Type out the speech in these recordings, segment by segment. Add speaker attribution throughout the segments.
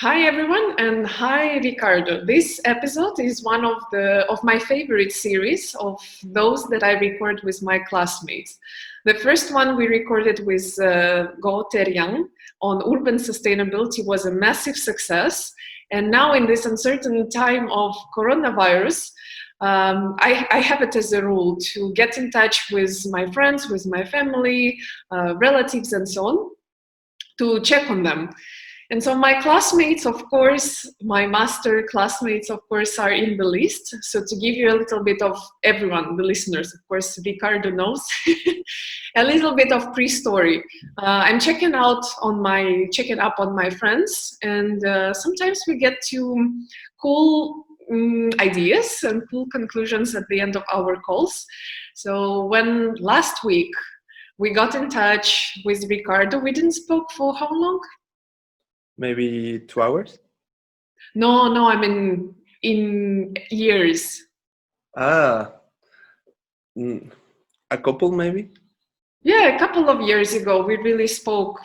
Speaker 1: Hi everyone, and hi Ricardo. This episode is one of my favorite series of those that I record with my classmates. The first one we recorded with Go Ter-Yang on urban sustainability was a massive success, and now in this uncertain time of coronavirus, I have it as a rule to get in touch with my friends, with my family, relatives, and so on, to check on them. And so my classmates, of course, my master classmates, of course, are in the list. So to give you a little bit of everyone, the listeners, of course, Ricardo knows, a little bit of pre-story. I'm checking up on my friends, and sometimes we get to cool ideas and cool conclusions at the end of our calls. So when last week we got in touch with Ricardo, we didn't spoke for how long?
Speaker 2: Maybe 2 hours?
Speaker 1: No, I mean in years.
Speaker 2: Ah, a couple maybe?
Speaker 1: Yeah, a couple of years ago, we really spoke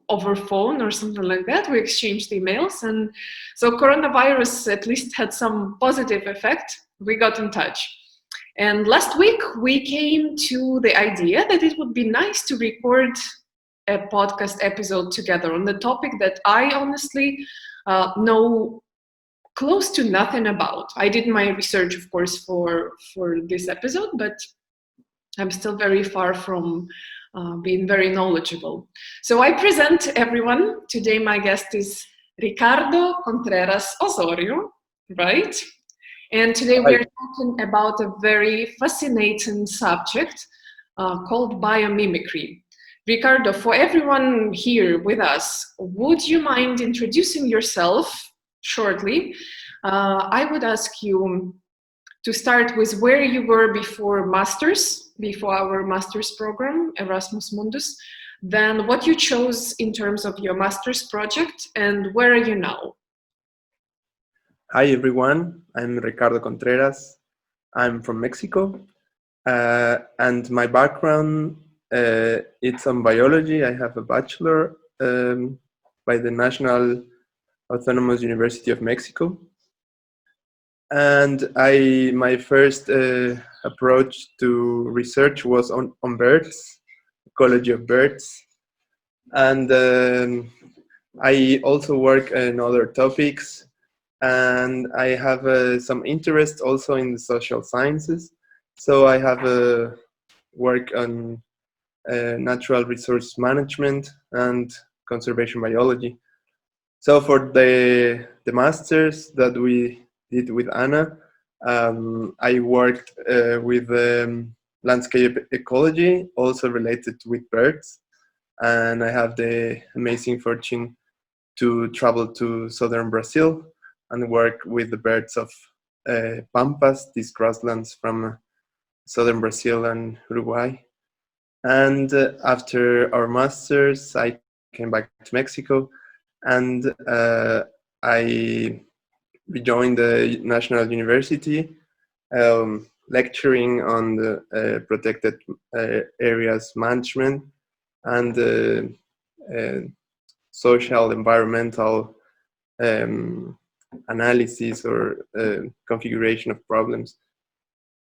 Speaker 1: over phone or something like that. We exchanged emails, and so coronavirus at least had some positive effect. We got in touch. And last week, we came to the idea that it would be nice to record a podcast episode together on the topic that I honestly know close to nothing about. I did my research, of course, for this episode, but I'm still very far from being very knowledgeable. So I present everyone. Today my guest is Ricardo Contreras Osorio, right? And today we
Speaker 2: Hi.
Speaker 1: are talking about a very fascinating subject called biomimicry. Ricardo, for everyone here with us, would you mind introducing yourself shortly? I would ask you to start with where you were before our master's program, Erasmus Mundus, then what you chose in terms of your master's project, and where are you now?
Speaker 2: Hi everyone, I'm Ricardo Contreras. I'm from Mexico, and my background it's on biology. I have a bachelor by the National Autonomous University of Mexico, and my first approach to research was on birds, ecology of birds, and I also work on other topics, and I have some interest also in the social sciences. So I have work on natural resource management and conservation biology. So for the masters that we did with Anna, I worked with landscape ecology, also related with birds, and I have the amazing fortune to travel to southern Brazil and work with the birds of pampas, these grasslands from southern Brazil and Uruguay. And after our masters, I came back to Mexico, and I rejoined the National University, lecturing on the protected areas management and social environmental analysis or configuration of problems.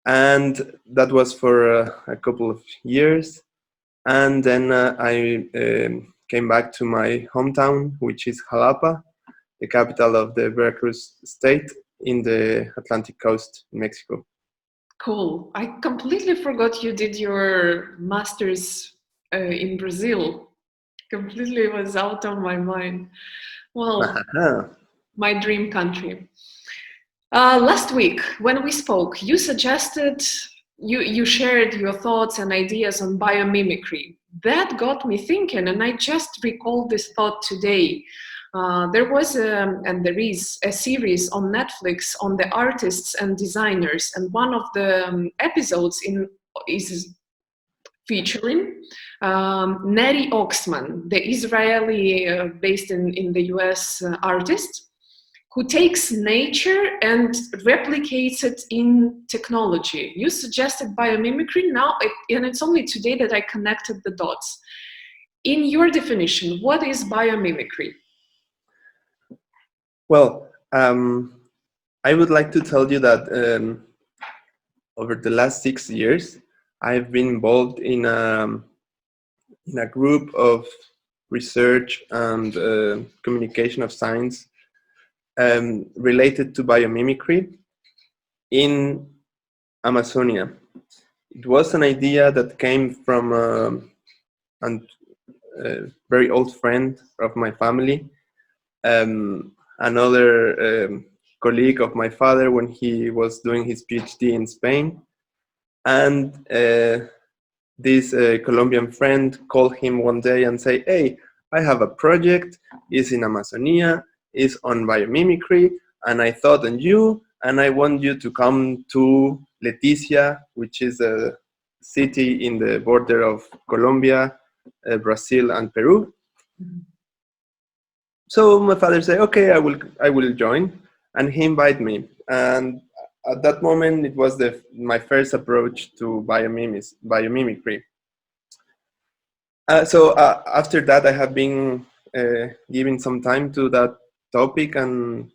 Speaker 2: And that was for a couple of years. And then I came back to my hometown, which is Jalapa, the capital of the Veracruz state in the Atlantic coast in Mexico.
Speaker 1: Cool. I completely forgot you did your master's in Brazil. Completely was out of my mind. Well, my dream country. Last week, when we spoke, you suggested, you shared your thoughts and ideas on biomimicry. That got me thinking, and I just recalled this thought today. There was and there is a series on Netflix on the artists and designers, and one of the episodes is featuring Neri Oxman, the Israeli based in the US artist, who takes nature and replicates it in technology. You suggested biomimicry now, and it's only today that I connected the dots. In your definition, what is biomimicry?
Speaker 2: Well, I would like to tell you that over the last 6 years, I've been involved in a group of research and communication of science related to biomimicry in Amazonia. It was an idea that came from a very old friend of my family, another colleague of my father when he was doing his PhD in Spain, and this Colombian friend called him one day and say, "Hey, I have a project. It's in Amazonia. It's on biomimicry, and I thought on you, and I want you to come to Leticia, which is a city in the border of Colombia, Brazil, and Peru." So my father said, "Okay, I will join," and he invited me. And at that moment, it was my first approach to biomimicry. So after that, I have been giving some time to that topic and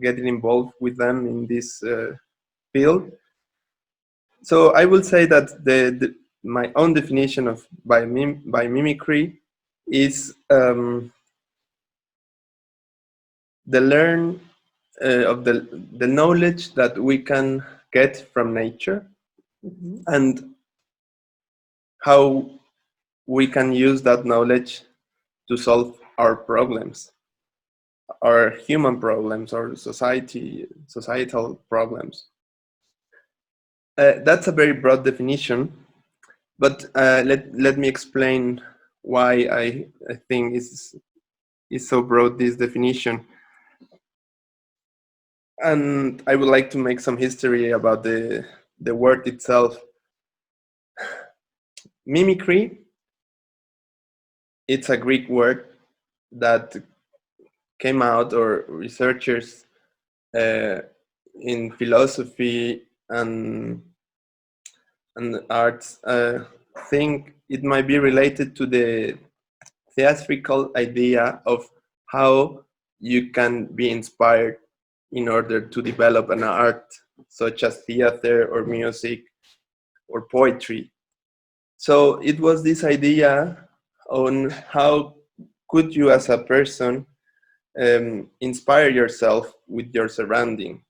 Speaker 2: getting involved with them in this field. So I will say that my own definition of biomimicry is the learn of the knowledge that we can get from nature and how we can use that knowledge to solve our problems, our human problems, or societal problems. That's a very broad definition, but let me explain why I think is so broad, this definition. And I would like to make some history about the word itself. Mimicry, it's a Greek word that came out, or researchers in philosophy and arts think it might be related to the theatrical idea of how you can be inspired in order to develop an art such as theater or music or poetry. So it was this idea on how could you as a person inspire yourself with your surrounding.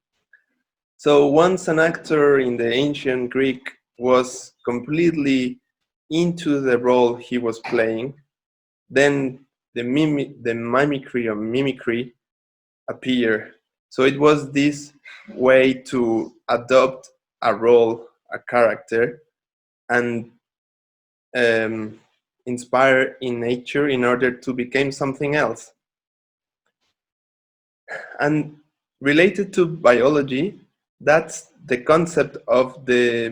Speaker 2: So once an actor in the ancient Greek was completely into the role he was playing, then the mimicry or mimicry appear. So it was this way to adopt a role, a character, and inspire in nature in order to become something else. And related to biology, that's the concept of the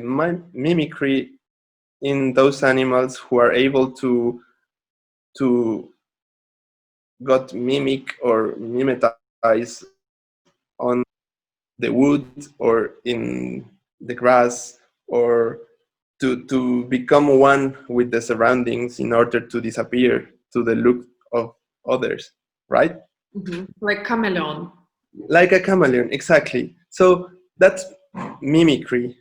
Speaker 2: mimicry in those animals who are able to got mimic or mimetize on the wood or in the grass, or to become one with the surroundings in order to disappear to the look of others, right?
Speaker 1: Like chameleon.
Speaker 2: Like a chameleon, exactly. So that's mimicry.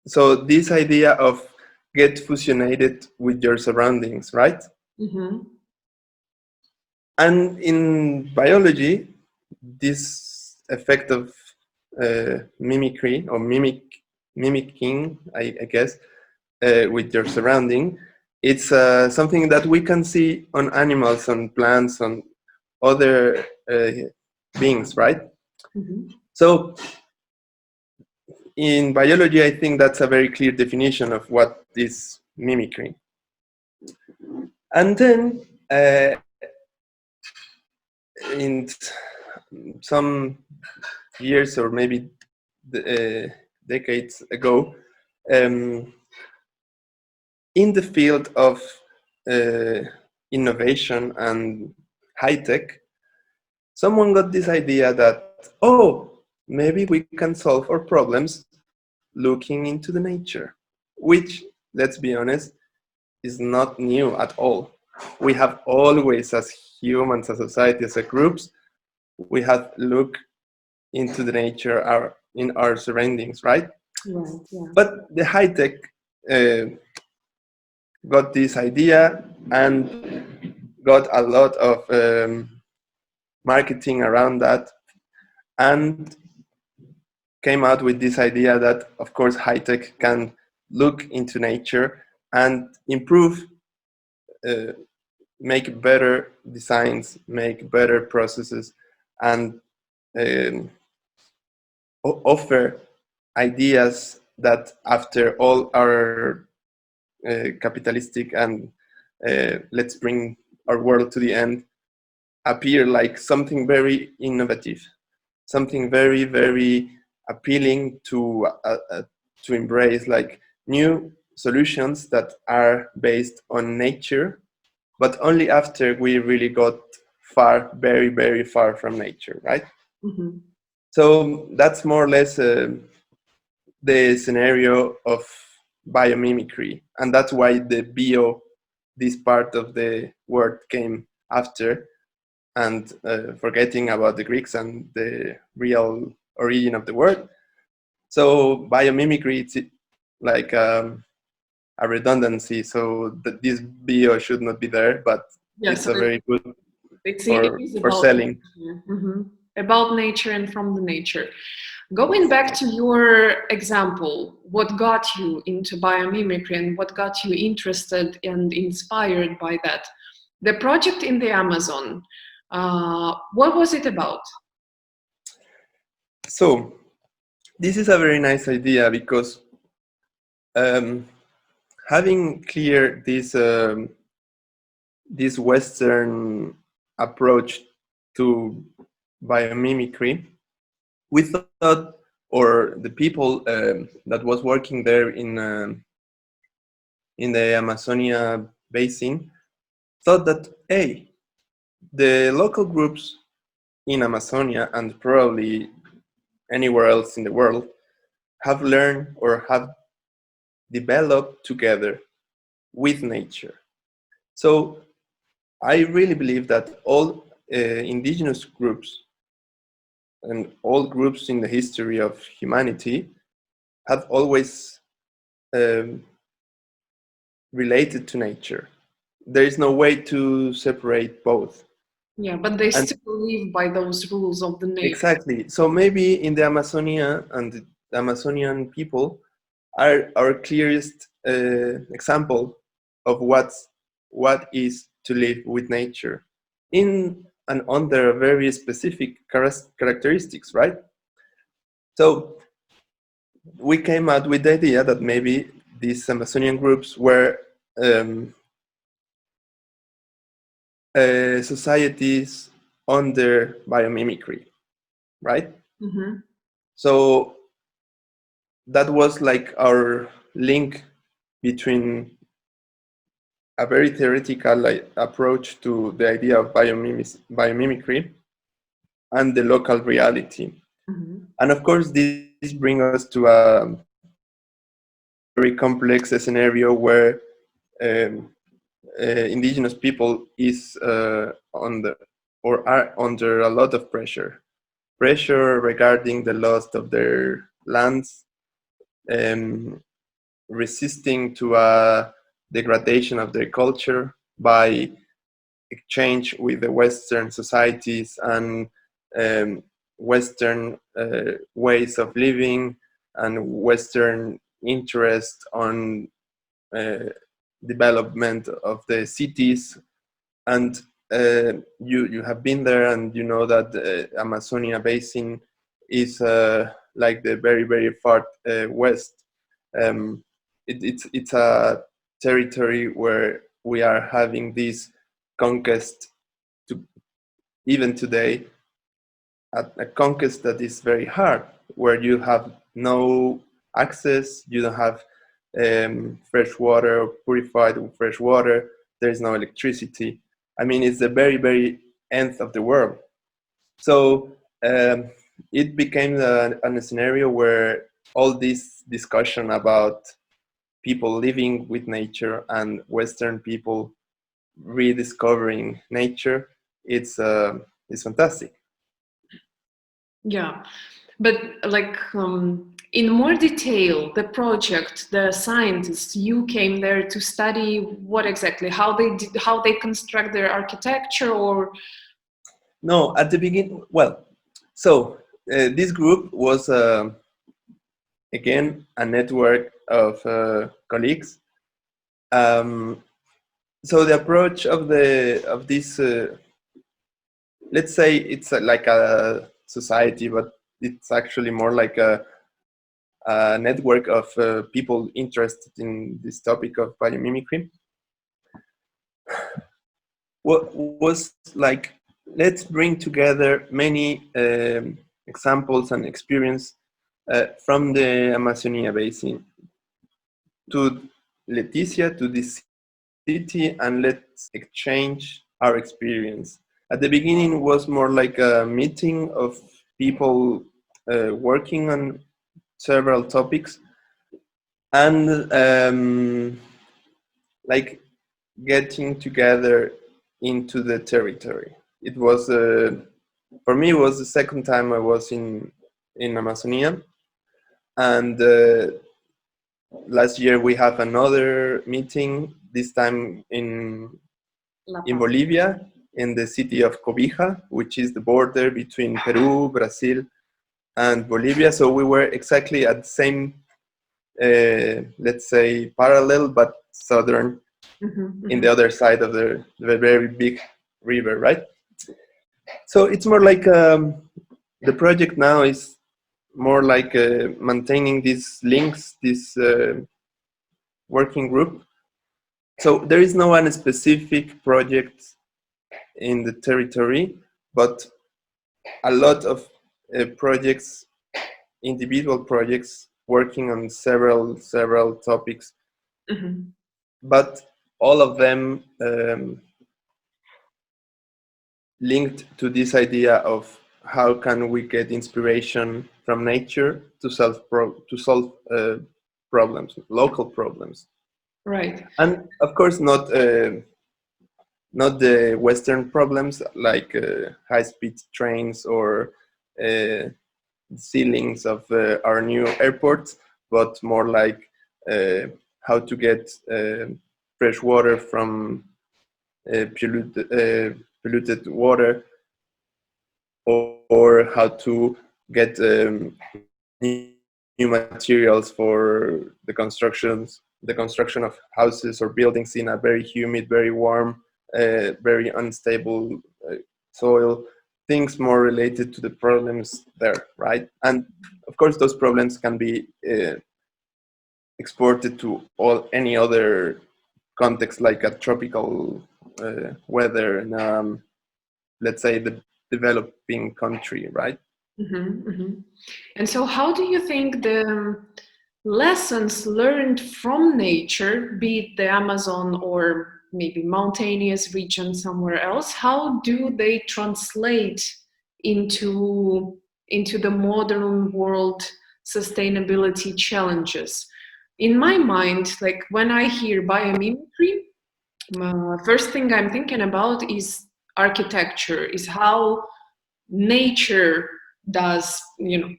Speaker 2: So this idea of get fusionated with your surroundings, right? And in biology, this effect of mimicry or mimicking, I guess, with your surrounding, it's something that we can see on animals, on plants, on other beings, right? So in biology, I think that's a very clear definition of what is mimicry. And then in some years, or maybe decades ago, in the field of innovation and high tech, someone got this idea that, oh, maybe we can solve our problems looking into the nature, which, let's be honest, is not new at all. We have always, as humans, as society, as a groups, we have look into the nature in our surroundings, right?
Speaker 1: Right. Yeah.
Speaker 2: But the high tech uh, got this idea and got a lot of marketing around that, and came out with this idea that, of course, high tech can look into nature and improve, uh, make better designs, make better processes, and um, offer ideas that, after all our capitalistic and let's bring our world to the end, appear like something very innovative, something very, very appealing to embrace, like new solutions that are based on nature, but only after we really got far, very, very far from nature, right?
Speaker 1: Mm-hmm.
Speaker 2: So that's more or less the scenario of biomimicry, and that's why the bio, this part of the word, came after, and forgetting about the Greeks and the real origin of the word. So biomimicry, it's like a redundancy, so that this bio should not be there, but
Speaker 1: Yeah.
Speaker 2: it's
Speaker 1: So
Speaker 2: a very good
Speaker 1: it is
Speaker 2: for
Speaker 1: about
Speaker 2: selling.
Speaker 1: nature. About nature and from the nature. Going back to your example, what got you into biomimicry and what got you interested and inspired by that? The project in the Amazon, what was it about?
Speaker 2: So this is a very nice idea, because um, having clear this Western approach to biomimicry, we thought, or the people that was working there in the Amazonia basin, thought that, hey, the local groups in Amazonia, and probably anywhere else in the world, have learned or have developed together with nature. So I really believe that all indigenous groups and all groups in the history of humanity have always um, related to nature. There is no way to separate both.
Speaker 1: Yeah, but they
Speaker 2: And
Speaker 1: still live by those rules of the nature.
Speaker 2: exactly. So maybe in the Amazonia and the Amazonian people are our clearest example of what is to live with nature in and under very specific characteristics, right? So we came out with the idea that maybe these Amazonian groups were um, societies under biomimicry, right?
Speaker 1: Mm-hmm.
Speaker 2: So that was like our link between a very theoretical approach to the idea of biomimicry and the local reality.
Speaker 1: Mm-hmm.
Speaker 2: And of course, this brings us to a very complex scenario where um, indigenous people is under or are under a lot of pressure regarding the loss of their lands, um, resisting to a degradation of their culture by exchange with the Western societies and um, Western ways of living and Western interest on uh, development of the cities. And you have been there, and you know that the Amazonia basin is like the very, very far west. Um, it's a territory where we are having this conquest to, even today, a conquest that is very hard, where you have no access, you don't have fresh water, purified fresh water, there is no electricity. I mean, it's the very, very end of the world. So it became a scenario where all this discussion about people living with nature and Western people rediscovering nature, it's fantastic.
Speaker 1: Yeah, but like in more detail, the project, the scientists, you came there to study what exactly, how they construct their architecture, or
Speaker 2: No, at the beginning, well, so this group was again a network of colleagues. Um, so the approach of this, let's say it's like a society, but it's actually more like a network of people interested in this topic of biomimicry. What was like, let's bring together many examples and experience from the Amazonia basin to Leticia, to this city, and let's exchange our experience. At the beginning, it was more like a meeting of people working on several topics, and like getting together into the territory. It was for me, it was the second time I was in Amazonia, and last year we have another meeting. This time in Bolivia, in the city of Cobija, which is the border between Peru, Brazil, and Bolivia. So we were exactly at the same, let's say, parallel but southern, in the other side of the very big river, right? So it's more like the project now is more like maintaining these links, this working group. So there is no one specific project in the territory, but a lot of projects, individual projects working on several topics, but all of them linked to this idea of how can we get inspiration from nature to solve problems, local problems,
Speaker 1: right?
Speaker 2: and of course not the Western problems like high-speed trains or ceilings of our new airports, but more like how to get fresh water from polluted water, or how to get new materials for the construction of houses or buildings in a very humid, very warm, very unstable soil. Things more related to the problems there, right? And of course, those problems can be exported to any other context, like a tropical weather in, let's say, the developing country, right?
Speaker 1: And so, how do you think the lessons learned from nature, be it the Amazon or maybe mountainous region somewhere else, how do they translate into the modern world sustainability challenges? In my mind, like when I hear biomimicry, first thing I'm thinking about is architecture, is how nature does,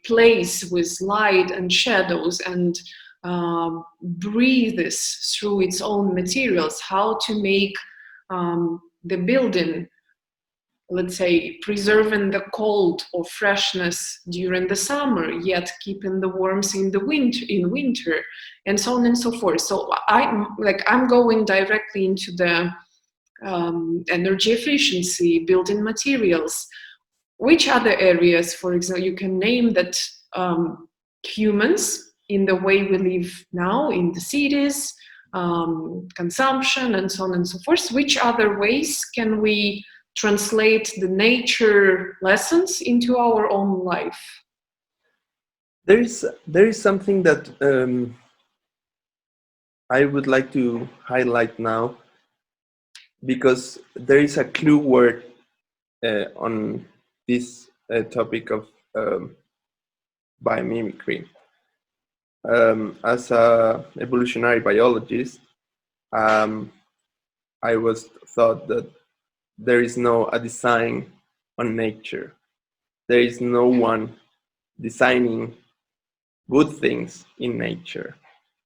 Speaker 1: plays with light and shadows and breathes through its own materials, how to make the building, let's say, preserving the cold or freshness during the summer, yet keeping the warmth in winter, and so on and so forth. So I'm going directly into the energy efficiency, building materials. Which other areas, for example, you can name that humans, in the way we live now in the cities, consumption, and so on and so forth, which other ways can we translate the nature lessons into our own life?
Speaker 2: There is something that I would like to highlight now, because there is a clue word on this topic of biomimicry. As a evolutionary biologist, I was thought that there is no a design on nature. there is no one designing good things in nature.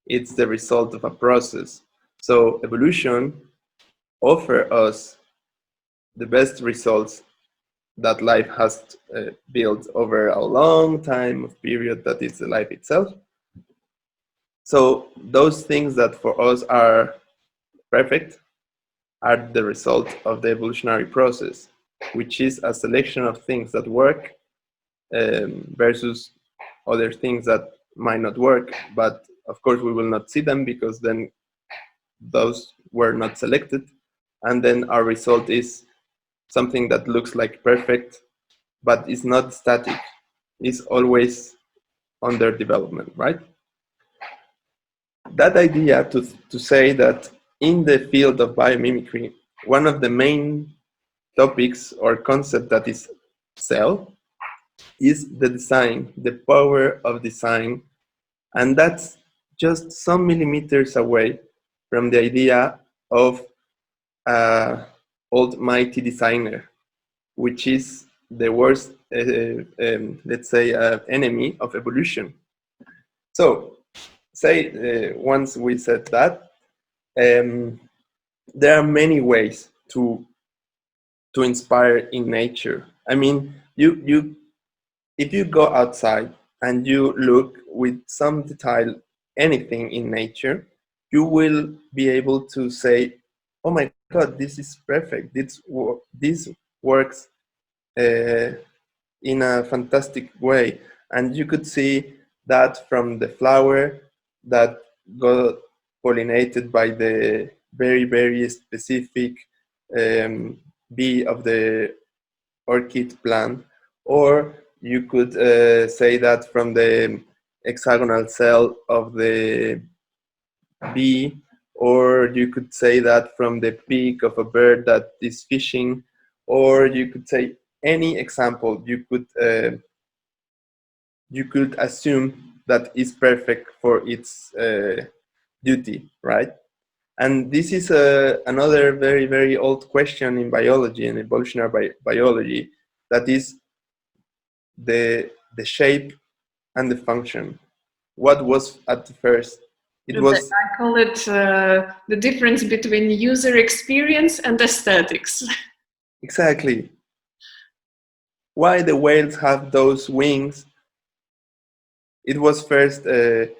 Speaker 2: It's the result of a process. So evolution offers us the best results that life has built over a long time of period that is the life itself. So those things that for us are perfect are the result of the evolutionary process, which is a selection of things that work versus other things that might not work. But of course, we will not see them because then those were not selected. And then our result is something that looks like perfect, but is not static, is always under development, right? That idea to say that in the field of biomimicry, one of the main topics or concept that is cell is the design, the power of design, and that's just some millimeters away from the idea of almighty designer, which is the worst, let's say, enemy of evolution. So, say once we said that, there are many ways to inspire in nature. I mean, you if you go outside and you look with some detail anything in nature, you will be able to say, "Oh my God, this is perfect. This works uh, in a fantastic way." And you could see that from the flower that got pollinated by the very, very specific bee of the orchid plant, or you could say that from the hexagonal cell of the bee, or you could say that from the beak of a bird that is fishing, or you could say any example you could assume that is perfect for its duty, right? And this is another very, very old question in biology and evolutionary biology, that is the shape and the function. What was at first? It was
Speaker 1: I call it the difference between user experience and aesthetics.
Speaker 2: exactly why the whales have those wings. It was first a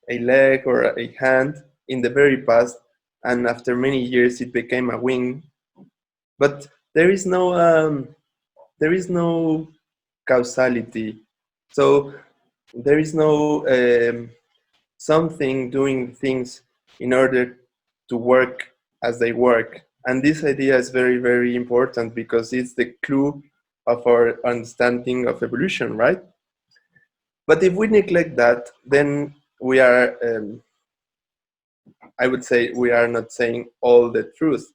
Speaker 2: leg or a hand in the very past, and after many years it became a wing. But there is no causality. So there is no something doing things in order to work as they work. And this idea is very, very important because it's the clue of our understanding of evolution, right? But if we neglect that, then we are, I would say, we are not saying all the truth,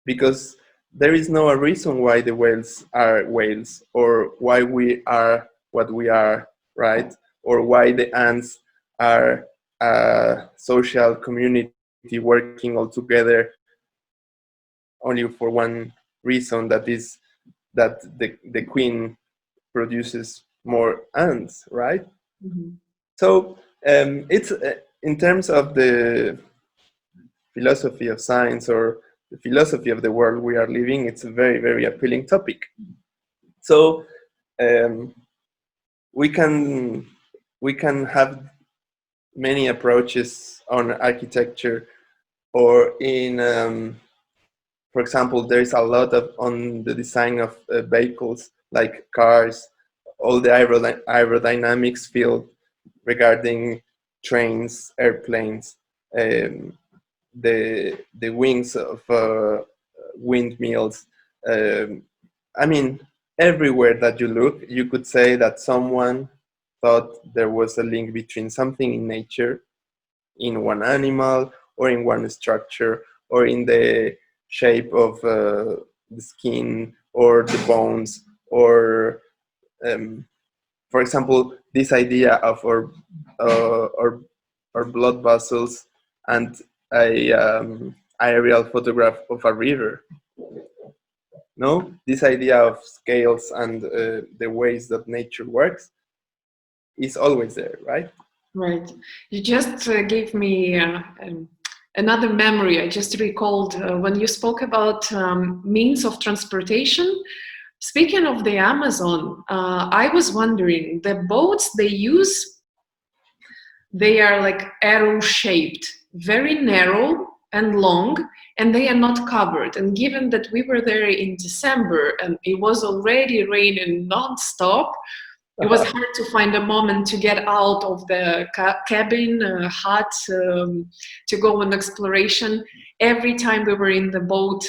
Speaker 2: because there is no reason why the whales are whales, or why we are what we are, right? Or why the ants are a social community working all together only for one reason, that is that the queen produces more ants, right?
Speaker 1: Mm-hmm.
Speaker 2: So it's in terms of the philosophy of science or the philosophy of the world we are living, it's a very, very appealing topic. So um, we can we can have many approaches on architecture, or in for example, there's a lot of on the design of vehicles like cars, all the aerodynamics field regarding trains, airplanes, um, the wings of windmills. Um, I mean, everywhere that you look, you could say that someone thought there was a link between something in nature, in one animal, or in one structure, or in the shape of the skin or the bones, or for example, this idea of our blood vessels and a aerial photograph of a river. No, this idea of scales and the ways that nature works is always there, right?
Speaker 1: Right. You just gave me another memory. I just recalled when you spoke about means of transportation. Speaking of the Amazon, I was wondering, the boats they use, they are like arrow shaped, very narrow and long, and they are not covered. And given that we were there in December and it was already raining non-stop, it was hard to find a moment to get out of the cabin hut to go on exploration. Every time we were in the boat,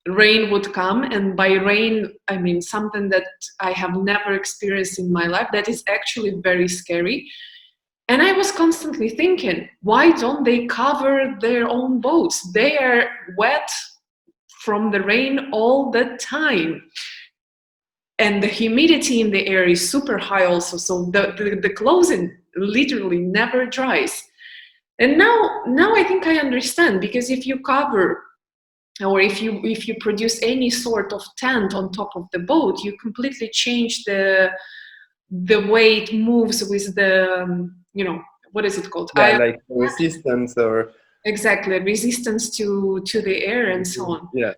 Speaker 1: rain would come, and by rain I mean something that I have never experienced in my life. That is actually very scary. And I was constantly thinking, why don't they cover their own boats? They are wet from the rain all the time. And the humidity in the air is super high also, so the clothing literally never dries. And now I think I understand, because if you cover, or if you produce any sort of tent on top of the boat, you completely change the way it moves with the what is it called?
Speaker 2: Yeah, like resistance or
Speaker 1: exactly, resistance to the air and so on.
Speaker 2: Yeah.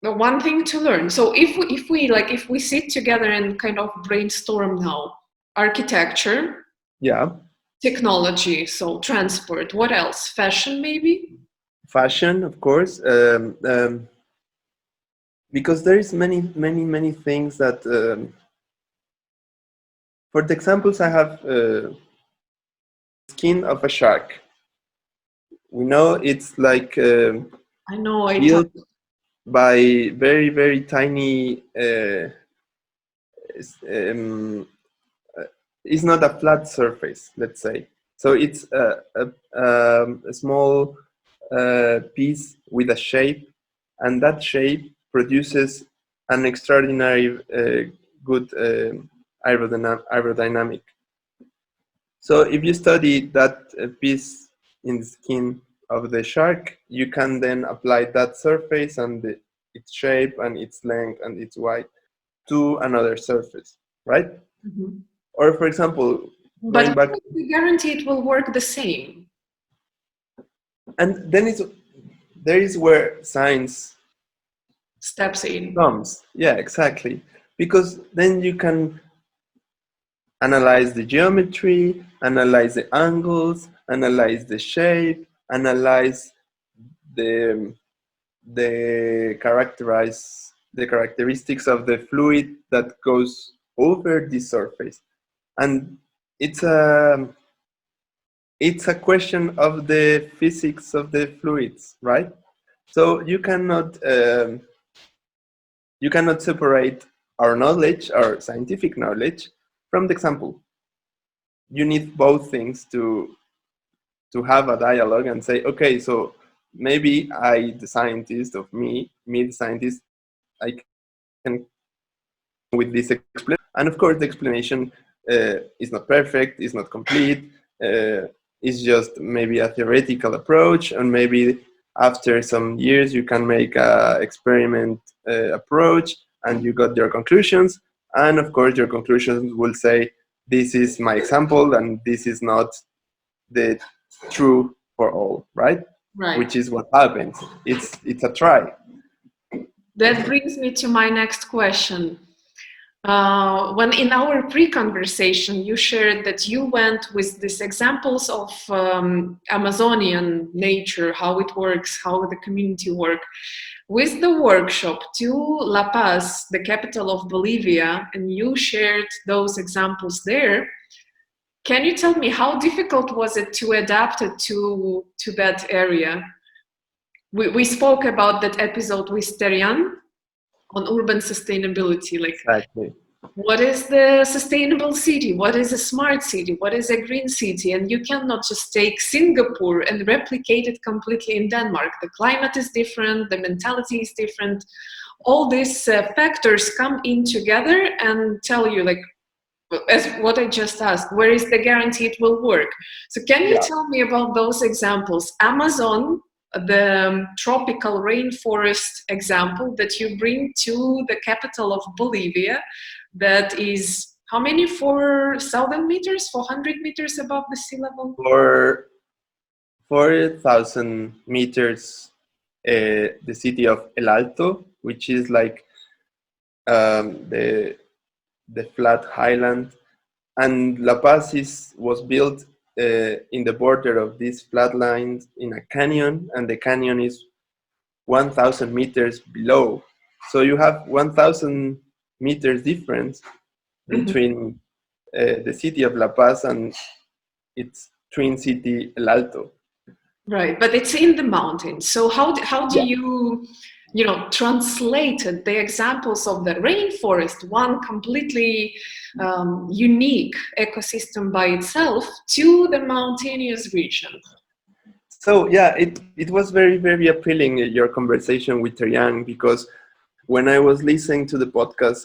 Speaker 1: The one thing to learn. So if we sit together and kind of brainstorm now, architecture,
Speaker 2: Yeah,
Speaker 1: technology, so transport, what else? Fashion, maybe?
Speaker 2: fashion, of course, because there is many things that for the examples I have, skin of a shark. We know it's like
Speaker 1: I know.
Speaker 2: built by very tiny. Um, it's not a flat surface, let's say. So it's a small piece with a shape, and that shape produces an extraordinary good aerodynamic. So if you study that piece in the skin of the shark, you can then apply that surface and its shape and its length and its height to another surface, right?
Speaker 1: Mm-hmm.
Speaker 2: Or for example,
Speaker 1: But
Speaker 2: going back,
Speaker 1: we guarantee it will work the same.
Speaker 2: and then there is where science
Speaker 1: Steps in.
Speaker 2: comes. Yeah, exactly. Because then you can analyze the geometry, analyze the angles, analyze the shape, analyze the the characteristics of the fluid that goes over the surface, and it's a question of the physics of the fluids, right? So you cannot separate our knowledge, our scientific knowledge, from the example. You need both things to have a dialogue and say, okay, so maybe I, the scientist of me the scientist, I can with this explanation. And of course, the explanation is not perfect, is not complete. It's just maybe a theoretical approach, and maybe after some years you can make a experiment approach, and you got your conclusions. And of course, your conclusions will say, this is my example, and this is not the true for all, right?
Speaker 1: Right.
Speaker 2: Which is what happens. It's a try.
Speaker 1: That brings me to my next question. When in our pre-conversation you shared that you went with these examples of Amazonian nature, how it works, how the community work, with the workshop to La Paz, the capital of Bolivia, and you shared those examples there. Can you tell me how difficult was it to adapt it to that area? We spoke about that episode with Terian on urban sustainability, like
Speaker 2: Exactly.
Speaker 1: what is the sustainable city, what is a smart city, what is a green city, and you cannot just take Singapore and replicate it completely in Denmark. The climate is different, the mentality is different, all these factors come in together and tell you, like, as what I just asked, where is the guarantee it will work? So can you tell me about those examples? Amazon the tropical rainforest example that you bring to the capital of Bolivia, that is how many? 4,000 meters, 400 meters above the sea level?
Speaker 2: For 4,000 meters, the city of El Alto, which is like the flat highland, and La Paz was built in the border of these flat lines in a canyon, and the canyon is 1,000 meters below. So you have 1,000 meters difference between the city of La Paz and its twin city El Alto.
Speaker 1: Right, but it's in the mountains. So how do you translated the examples of the rainforest, one completely unique ecosystem by itself, to the mountainous region?
Speaker 2: So yeah, it was very, very appealing, your conversation with Terian, because when I was listening to the podcast,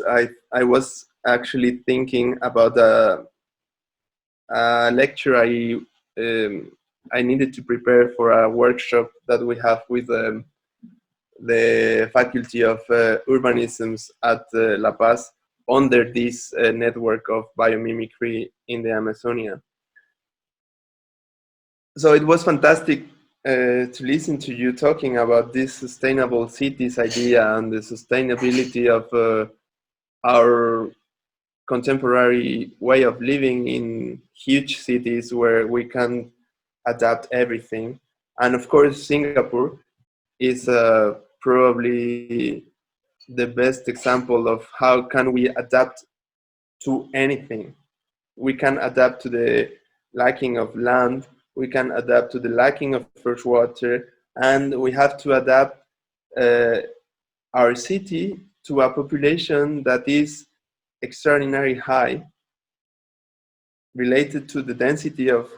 Speaker 2: I was actually thinking about a lecture I needed to prepare for a workshop that we have with the Faculty of Urbanisms at La Paz under this network of biomimicry in the Amazonia. So it was fantastic to listen to you talking about this sustainable cities idea and the sustainability of our contemporary way of living in huge cities where we can adapt everything. And of course, Singapore is probably the best example of how can we adapt to anything. We can adapt to the lacking of land, we can adapt to the lacking of fresh water, and we have to adapt uh, our city to a population that is extraordinarily high related to the density of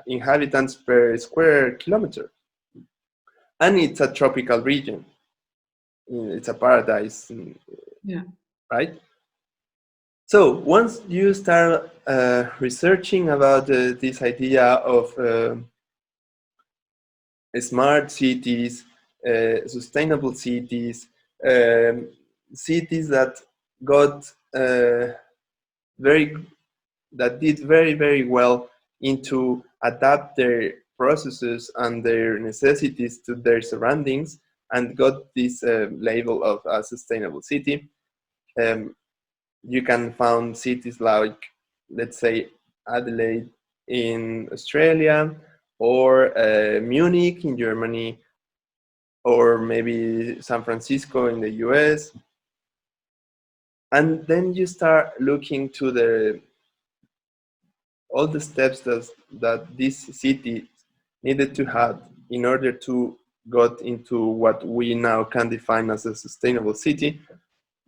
Speaker 2: inhabitants per square kilometer. And it's a tropical region. It's a paradise,
Speaker 1: Yeah.
Speaker 2: right? So once you start researching about this idea of smart cities, sustainable cities, um, cities that got very that did very, very well into adapt their processes and their necessities to their surroundings, and got this label of a sustainable city. Um, you can find cities like, let's say, Adelaide in Australia, or Munich in Germany, or maybe San Francisco in the US. And then you start looking to all the steps that this city needed to have in order to got into what we now can define as a sustainable city.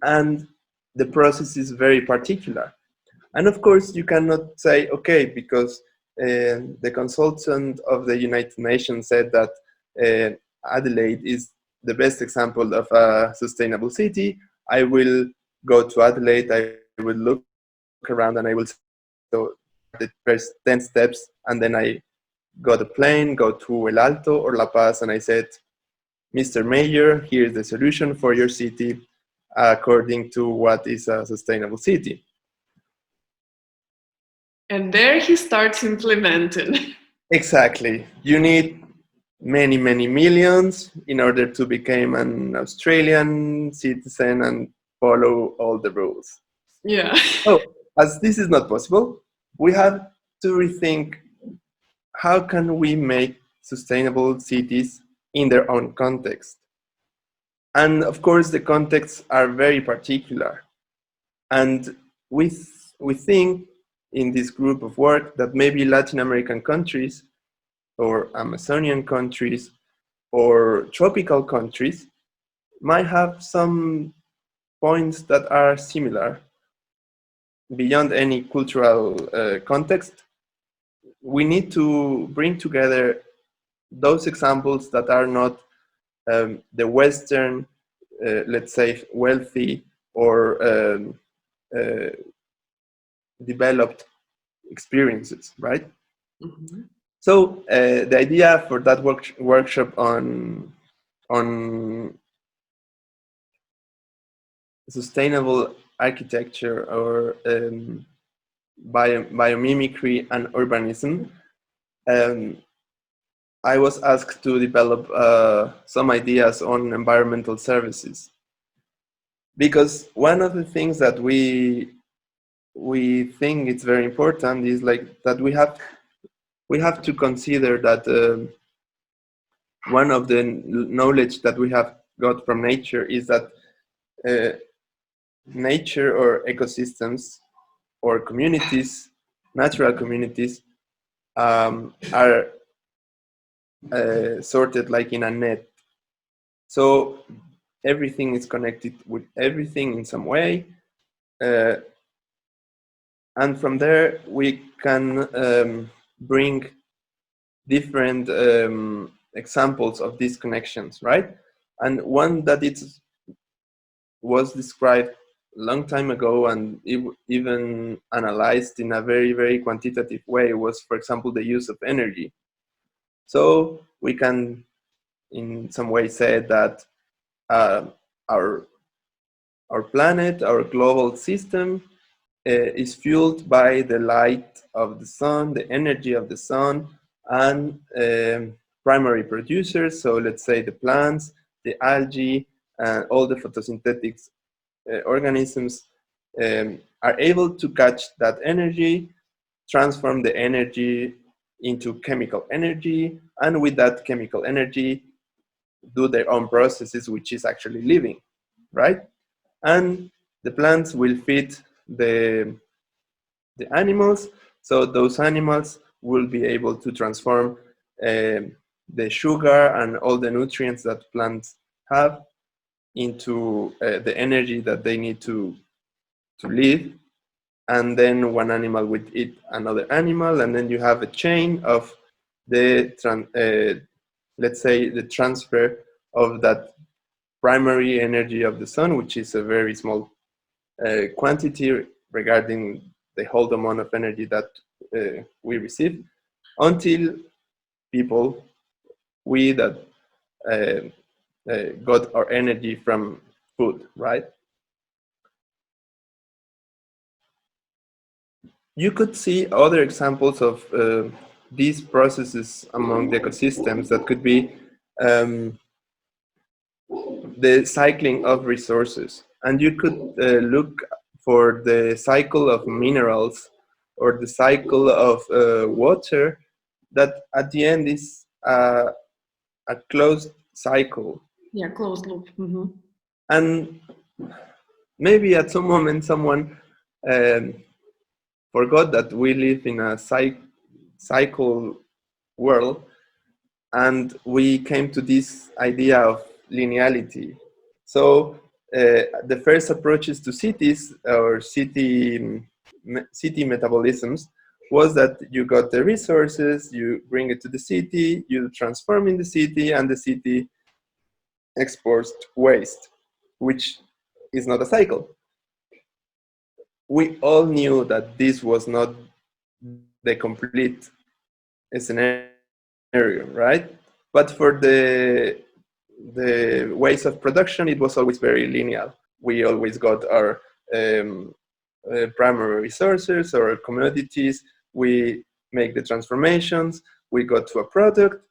Speaker 2: And the process is very particular. And of course, you cannot say, okay, because the consultant of the United Nations said that Adelaide is the best example of a sustainable city. I will go to Adelaide, I will look around, and I will say, so the first 10 steps, and then I got a plane, go to El Alto or La Paz, and I said, Mr. Mayor, here's the solution for your city according to what is a sustainable city.
Speaker 1: And there he starts implementing.
Speaker 2: Exactly. You need many, many millions in order to become an Australian citizen and follow all the rules.
Speaker 1: Yeah.
Speaker 2: So, as this is not possible, we have to rethink how can we make sustainable cities in their own context. And of course, the contexts are very particular. And we think in this group of work that maybe Latin American countries or Amazonian countries or tropical countries might have some points that are similar beyond any cultural context. We need to bring together those examples that are not the Western, let's say, wealthy or developed experiences, right?
Speaker 1: Mm-hmm.
Speaker 2: So the idea for that workshop on sustainable architecture or biomimicry and urbanism, I was asked to develop some ideas on environmental services, because one of the things that we think it's very important is like that we have to consider that one of the knowledge that we have got from nature is that nature or ecosystems or communities, natural communities, are sorted like in a net. So everything is connected with everything in some way. And from there, we can bring different examples of these connections, right? And one that was described a long time ago and even analyzed in a very, very quantitative way was, for example, the use of energy. So we can, in some way, say that our planet, our global system, is fueled by the light of the sun, the energy of the sun, and primary producers. So let's say the plants, the algae, and all the photosynthetic organisms are able to catch that energy, transform the energy into chemical energy, and with that chemical energy, do their own processes, which is actually living, right? And the plants will feed the animals, so those animals will be able to transform the sugar and all the nutrients that plants have into the energy that they need to live. And then one animal would eat another animal, and then you have a chain of the let's say the transfer of that primary energy of the sun, which is a very small quantity regarding the whole amount of energy that we receive, until people, we that got our energy from food, right? You could see other examples of these processes among the ecosystems that could be the cycling of resources. And you could look for the cycle of minerals or the cycle of water that at the end is a closed cycle.
Speaker 1: Yeah, closed loop. Mm-hmm.
Speaker 2: And maybe at some moment someone forgot that we live in a cycle world, and we came to this idea of lineality. So the first approaches to cities or city metabolisms was that you got the resources, you bring it to the city, you transform in the city, and the city exports waste, which is not a cycle. We all knew that this was not the complete scenario, right? But for the ways of production, it was always very linear. We always got our primary resources or commodities. We make the transformations. We got to a product.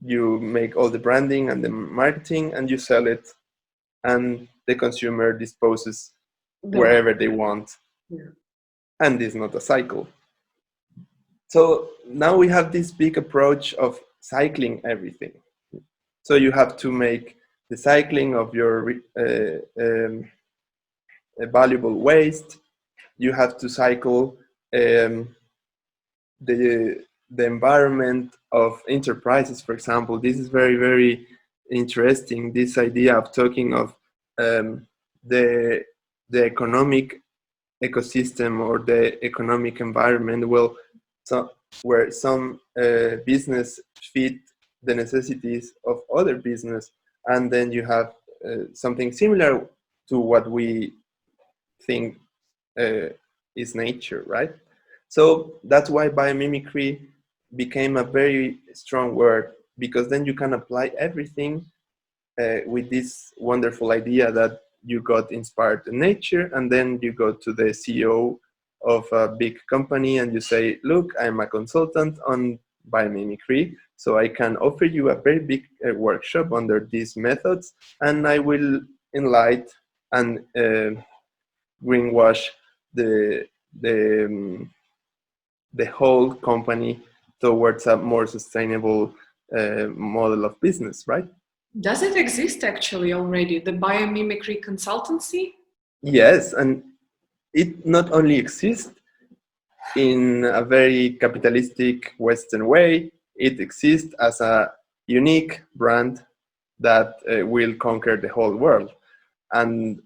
Speaker 2: You make all the branding and the marketing, and you sell it, and the consumer disposes wherever they want.
Speaker 1: Yeah.
Speaker 2: And it's not a cycle. So now we have this big approach of cycling everything. So you have to make the cycling of your valuable waste. You have to cycle the environment of enterprises, for example. This is very, very interesting, this idea of talking of the economic ecosystem or the economic environment. Well, so where some business fit the necessities of other business, and then you have something similar to what we think is nature, right? So that's why biomimicry became a very strong word, because then you can apply everything with this wonderful idea that you got inspired in nature, and then you go to the CEO of a big company and you say, look, I'm a consultant on biomimicry, so I can offer you a very big workshop under these methods, and I will enlighten and greenwash the the the whole company towards a more sustainable model of business, right?
Speaker 1: Does it exist actually already, the biomimicry consultancy?
Speaker 2: Yes, and it not only exists in a very capitalistic Western way, it exists as a unique brand that will conquer the whole world. And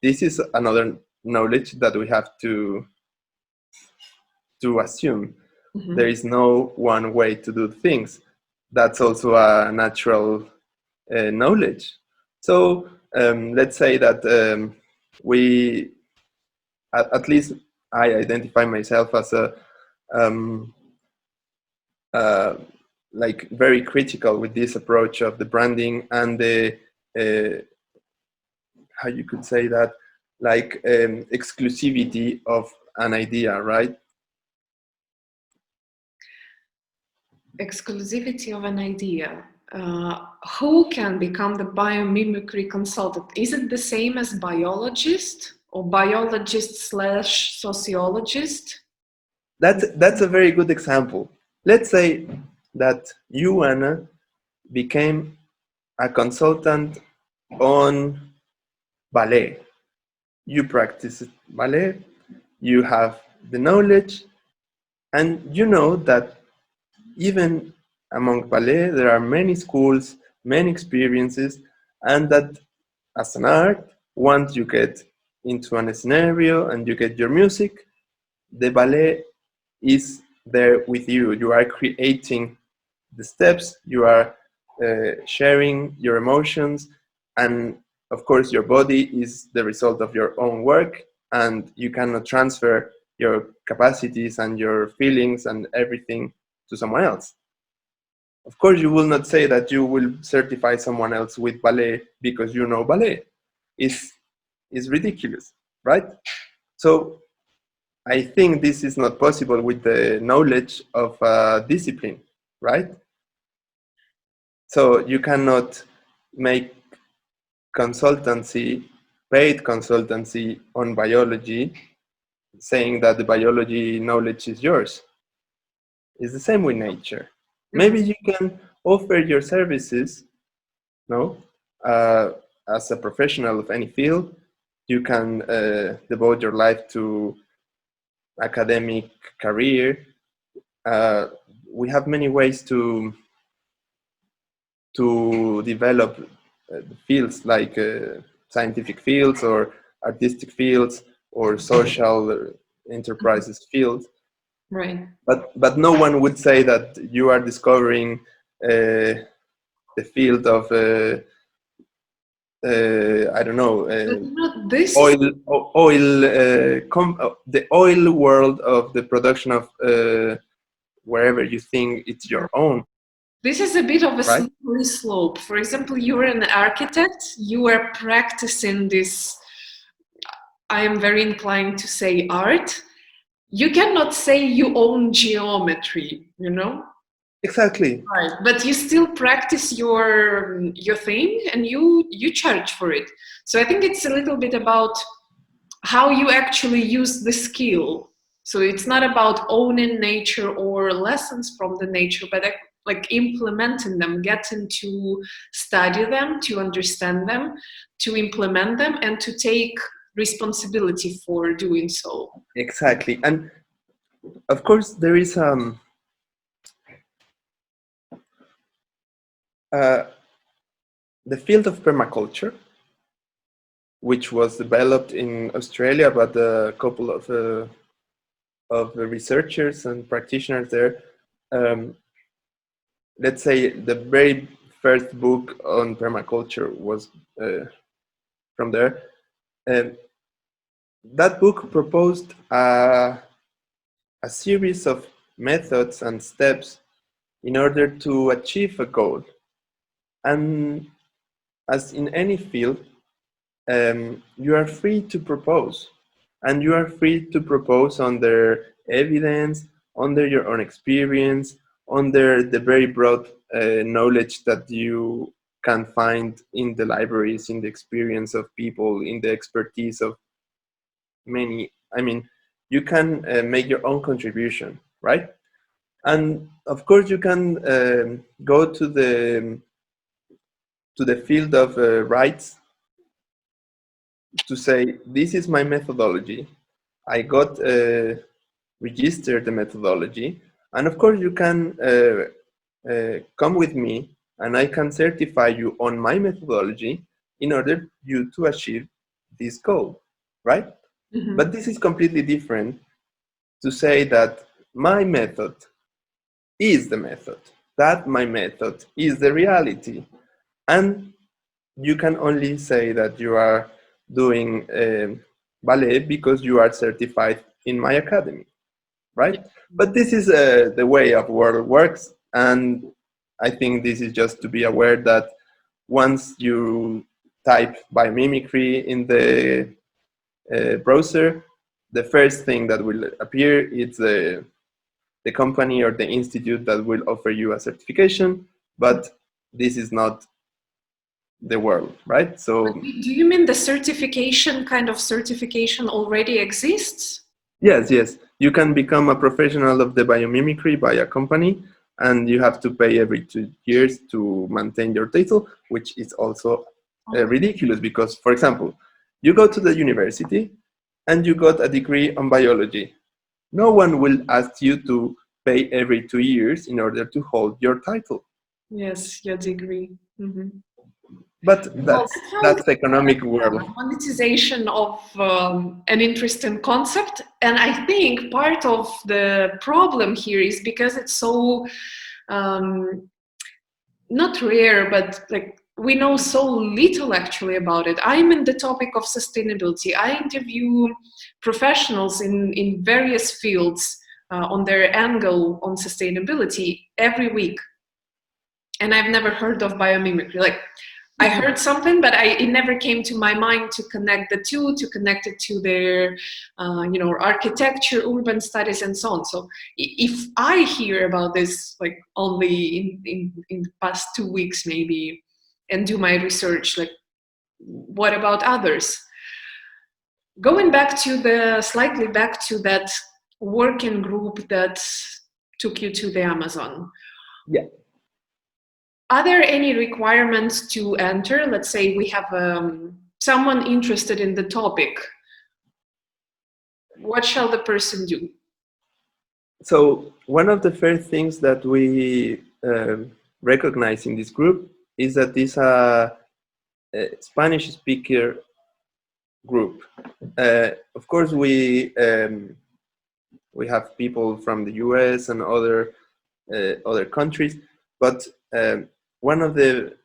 Speaker 2: this is another knowledge that we have to assume.
Speaker 1: Mm-hmm.
Speaker 2: There is no one way to do things. That's also a natural knowledge. So let's say that we, at least I identify myself as a like very critical with this approach of the branding and the how you could say that, like exclusivity of an idea, right?
Speaker 1: Exclusivity of an idea. Who can become the biomimicry consultant? Is it the same as biologist or biologist slash sociologist?
Speaker 2: That's a very good example. Let's say that you, Anna, became a consultant on ballet. You practice ballet, you have the knowledge, and you know that even among ballet there are many schools, many experiences, and that as an art, once you get into an scenario and you get your music, the ballet is there with you. You are creating the steps, you are sharing your emotions, and of course your body is the result of your own work, and you cannot transfer your capacities and your feelings and everything to someone else. Of course you will not say that you will certify someone else with ballet because you know ballet. Is ridiculous, right? So I think this is not possible with the knowledge of discipline, right? So you cannot make consultancy, paid consultancy on biology, saying that the biology knowledge is yours. It's the same with nature. Maybe you can offer your services, no, as a professional of any field. You can devote your life to academic career. We have many ways to develop fields like scientific fields or artistic fields or social enterprises fields.
Speaker 1: Right.
Speaker 2: But no one would say that you are discovering the field of I don't know
Speaker 1: This
Speaker 2: the oil world of the production of wherever you think it's your own.
Speaker 1: This is a bit of a
Speaker 2: right?
Speaker 1: slippery slope. For example, you're an architect, you are practicing this, I am very inclined to say art. You cannot say you own geometry, you know?
Speaker 2: Exactly.
Speaker 1: Right. But you still practice your thing and you charge for it. So I think it's a little bit about how you actually use the skill. So it's not about owning nature or lessons from the nature, but like implementing them, getting to study them, to understand them, to implement them, and to take responsibility for doing so.
Speaker 2: Exactly. And of course there is the field of permaculture, which was developed in Australia, but a couple of researchers and practitioners there. Let's say the very first book on permaculture was from there. That book proposed a series of methods and steps in order to achieve a goal. And as in any field, you are free to propose, and you are free to propose under evidence, under your own experience, under the very broad knowledge that you can find in the libraries, in the experience of people, in the expertise of many. I mean, you can make your own contribution, right? And of course, you can go to the field of rights to say, this is my methodology. I got registered the methodology, and of course you can come with me, and I can certify you on my methodology in order you to achieve this goal, right?
Speaker 1: Mm-hmm.
Speaker 2: But this is completely different to say that my method is the method, that my method is the reality, and you can only say that you are doing ballet because you are certified in my academy, right? But this is the way of world works, and I think this is just to be aware that once you type biomimicry in the browser, the first thing that will appear is the company or the institute that will offer you a certification, but this is not the world, right? So
Speaker 1: do you mean the certification, kind of certification, already exists?
Speaker 2: yes, you can become a professional of the biomimicry by a company, and you have to pay every 2 years to maintain your title, which is also ridiculous because, for example, you go to the university and you got a degree on biology. No one will ask you to pay every 2 years in order to hold your title.
Speaker 1: Yes, your degree. Mm-hmm.
Speaker 2: But
Speaker 1: Well,
Speaker 2: that's the economic world.
Speaker 1: Monetization of an interesting concept, and I think part of the problem here is because it's so not rare, but like we know so little actually about it. I'm in the topic of sustainability. I interview professionals in various fields on their angle on sustainability every week, and I've never heard of biomimicry. Like, I heard something, but it never came to my mind to connect the two, to connect it to their, architecture, urban studies, and so on. So if I hear about this, like only in the past 2 weeks, maybe, and do my research, like, what about others? Going slightly back to that working group that took you to the Amazon.
Speaker 2: Yeah.
Speaker 1: Are there any requirements to enter? Let's say we have someone interested in the topic. What shall the person do?
Speaker 2: So one of the first things that we recognize in this group is that it's a Spanish speaker group. Of course, we have people from the US and other countries, but one of the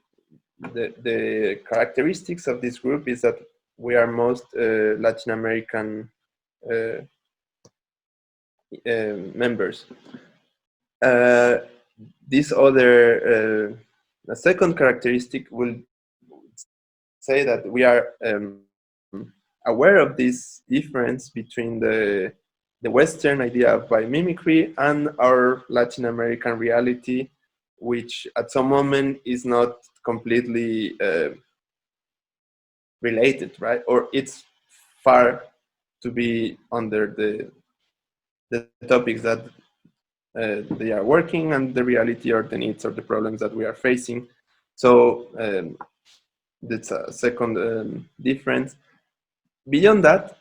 Speaker 2: characteristics of this group is that we are most Latin American members. This other a second characteristic will say that we are aware of this difference between the Western idea of biomimicry and our Latin American reality, which at some moment is not completely related, right? Or it's far to be under the topics that they are working and the reality or the needs or the problems that we are facing. So that's a second difference. Beyond that,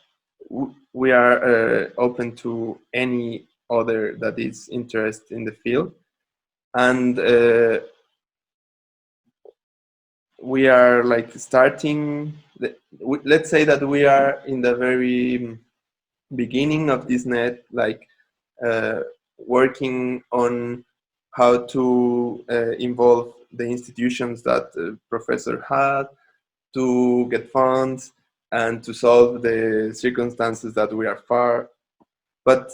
Speaker 2: we are open to any other that is interested in the field, and we are like starting. Let's say that we are in the very beginning of this net, like working on how to involve the institutions that the professor had to get funds and to solve the circumstances that we are far. But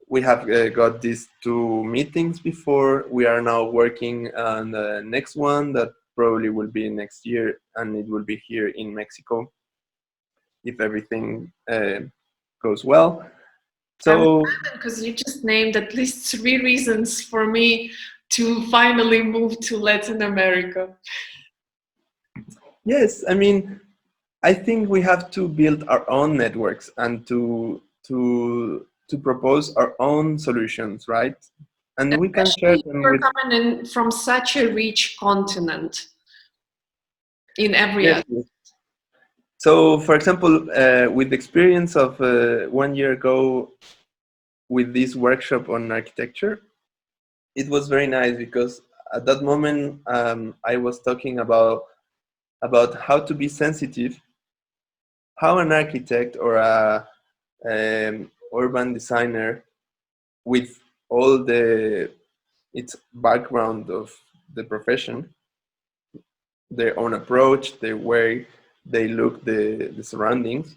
Speaker 2: we have got these two meetings before. We are now working on the next one that probably will be next year, and it will be here in Mexico if everything goes well. So
Speaker 1: because you just named at least 3 reasons for me to finally move to Latin America.
Speaker 2: yes, I mean, I think we have to build our own networks and to propose our own solutions, right? And we can share
Speaker 1: Especially if
Speaker 2: them
Speaker 1: you're
Speaker 2: with.
Speaker 1: coming in from such a rich continent in every
Speaker 2: Yes,
Speaker 1: aspect.
Speaker 2: yes. So, for example, with the experience of 1 year ago with this workshop on architecture, it was very nice because at that moment I was talking about how to be sensitive, how an architect or a urban designer with all the its background of the profession, their own approach, their way they look the surroundings,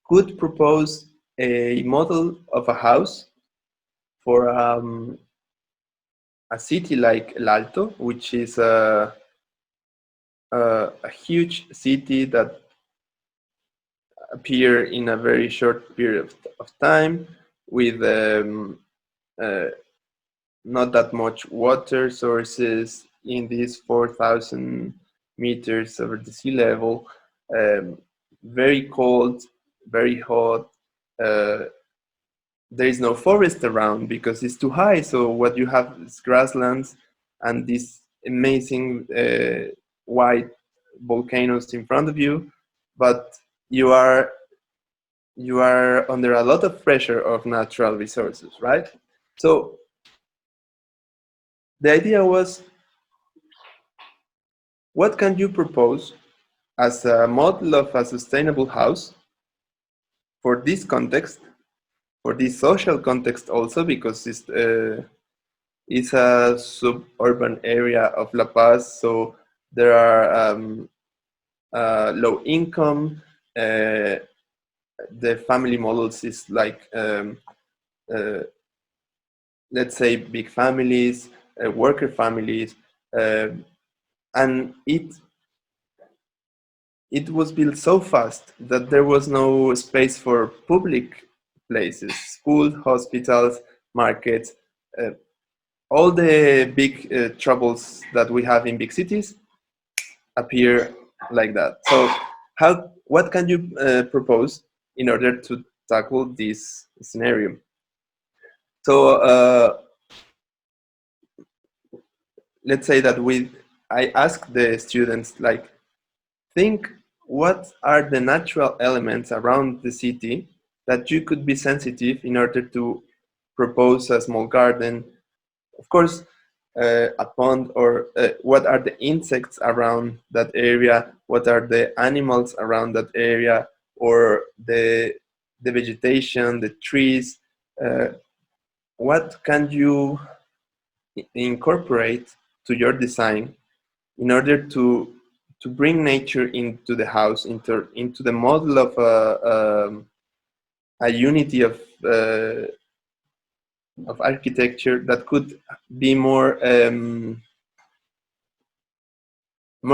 Speaker 2: could propose a model of a house for a city like El Alto, which is a huge city that appear in a very short period of time with uh, not that much water sources in these 4,000 meters over the sea level, um, very cold, very hot. Uh, there is no forest around because it's too high. So what you have is grasslands and these amazing white volcanoes in front of you, but you are under a lot of pressure of natural resources, right? So the idea was, what can you propose as a model of a sustainable house for this context, for this social context also, because it's a suburban area of La Paz, so there are low income. The family models is like, uh, let's say, big families, worker families, and it was built so fast that there was no space for public places, schools, hospitals, markets, uh, all the big troubles that we have in big cities appear like that. So, what can you propose in order to tackle this scenario? So, let's say that I ask the students, like, think what are the natural elements around the city that you could be sensitive in order to propose a small garden. Of course, a pond, or what are the insects around that area? What are the animals around that area? Or the vegetation, the trees? What can you incorporate to your design in order to bring nature into the house, into the model of a unity of architecture that could be more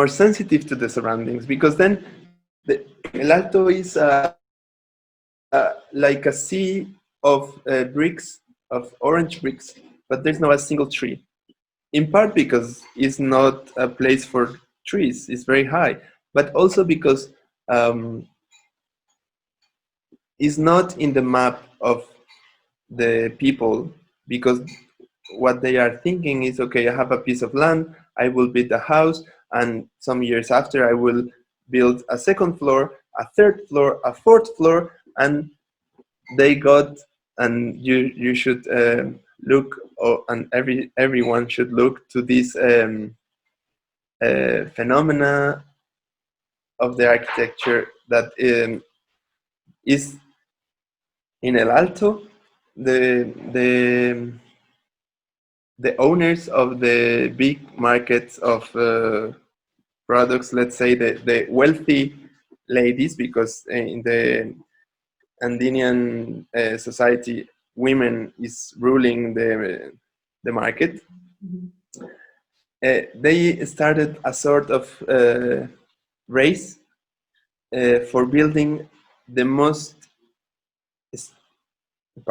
Speaker 2: sensitive to the surroundings? Because then El Alto is like a sea of bricks, of orange bricks, but there's not a single tree. In part because it's not a place for trees, it's very high, but also because it's not in the map of the people, because what they are thinking is, okay, I have a piece of land, I will build a house, and some years after I will build a second floor, a third floor, a fourth floor, and they got, and you should look, and everyone should look to this phenomena of the architecture that is in El Alto. The owners of the big markets of products, let's say the wealthy ladies, because in the Andean society, women is ruling the market, they started a sort of race for building the most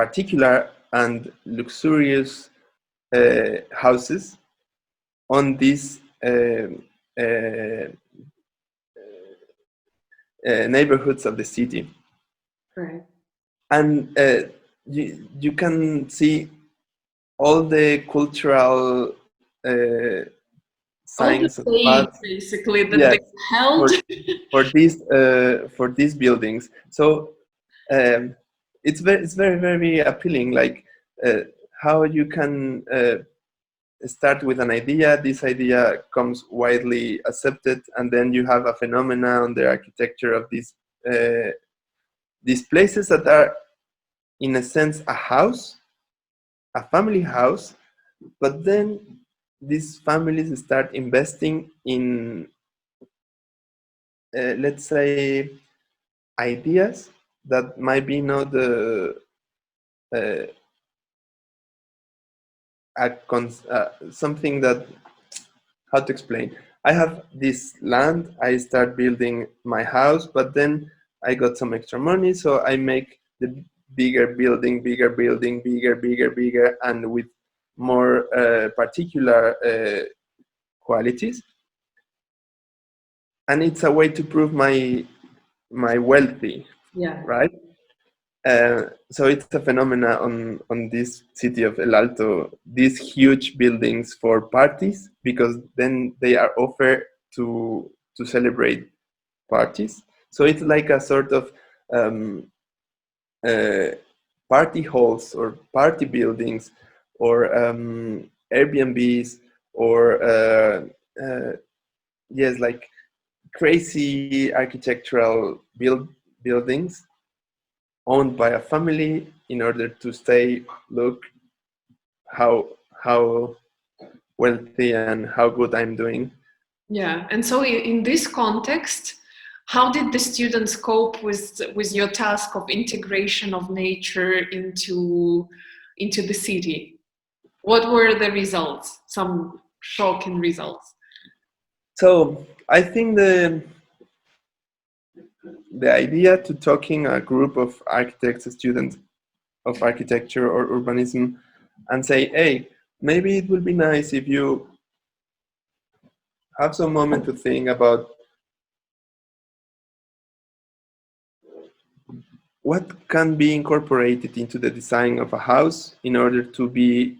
Speaker 2: particular and luxurious houses on these neighborhoods of the city.
Speaker 1: Right.
Speaker 2: And you can see all the cultural
Speaker 1: All the
Speaker 2: signs of
Speaker 1: sayings,
Speaker 2: past,
Speaker 1: basically, that
Speaker 2: yes,
Speaker 1: they held.
Speaker 2: for these buildings. So it's very very appealing. Like how you can start with an idea. This idea comes widely accepted, and then you have a phenomena on the architecture of these places that are, in a sense, a house, a family house, but then these families start investing in, let's say, ideas that might be not uh, something that, how to explain. I have this land, I start building my house, but then I got some extra money, so I make the bigger building, bigger, and with more particular qualities. And it's a way to prove my wealthy,
Speaker 1: Yeah.
Speaker 2: right? So it's a phenomena on this city of El Alto, these huge buildings for parties, because then they are offered to celebrate parties. So it's like a sort of uh, party halls or party buildings or Airbnbs or yes, like crazy architectural buildings owned by a family in order to stay, look how wealthy and how good I'm doing.
Speaker 1: Yeah. And so, in this context, how did the students cope with your task of integration of nature into the city? What were the results? Some shocking results.
Speaker 2: So I think the idea to talking a group of architects, students of architecture or urbanism, and say, hey, maybe it would be nice if you have some moment to think about what can be incorporated into the design of a house in order to be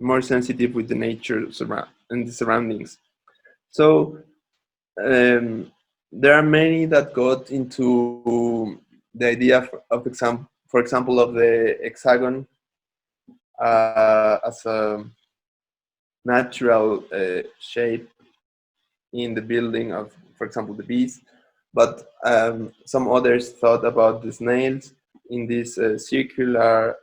Speaker 2: more sensitive with the nature and the surroundings. So there are many that got into the idea for example, of the hexagon as a natural shape in the building of, for example, the bees. But some others thought about the snails in this circular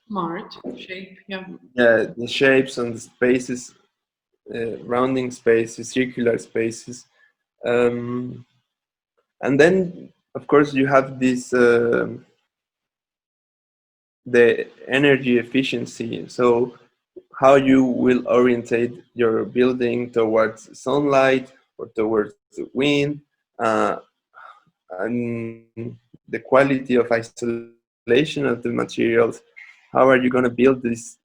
Speaker 1: Smart shape. Yeah.
Speaker 2: the shapes and the spaces, rounding spaces, circular spaces. Um, and then, of course, you have this the energy efficiency. So how you will orientate your building towards sunlight or towards the wind, uh, and the quality of isolation of the materials. How are you going to build this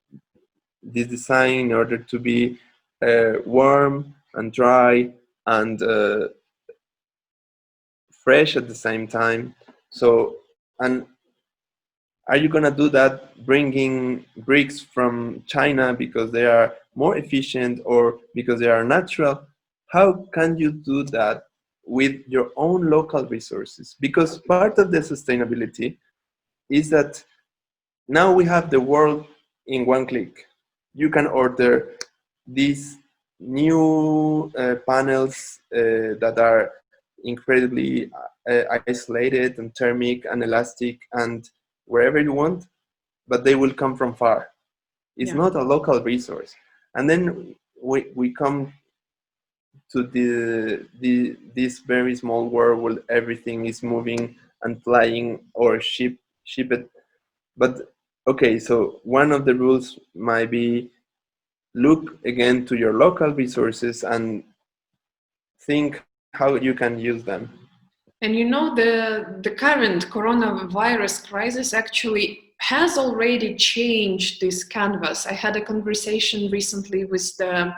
Speaker 2: design in order to be warm and dry and fresh at the same time? So, and are you going to do that bringing bricks from China because they are more efficient or because they are natural? How can you do that with your own local resources? Because part of the sustainability is that now we have the world in one click. You can order these new panels that are incredibly isolated and thermic and elastic and wherever you want, but they will come from far. It's
Speaker 1: Yeah.
Speaker 2: not a local resource. And then we come to this very small world where everything is moving and flying or ship ship it. But okay, so one of the rules might be look again to your local resources and think how you can use them.
Speaker 1: And you know, the current coronavirus crisis actually has already changed this canvas. I had a conversation recently with the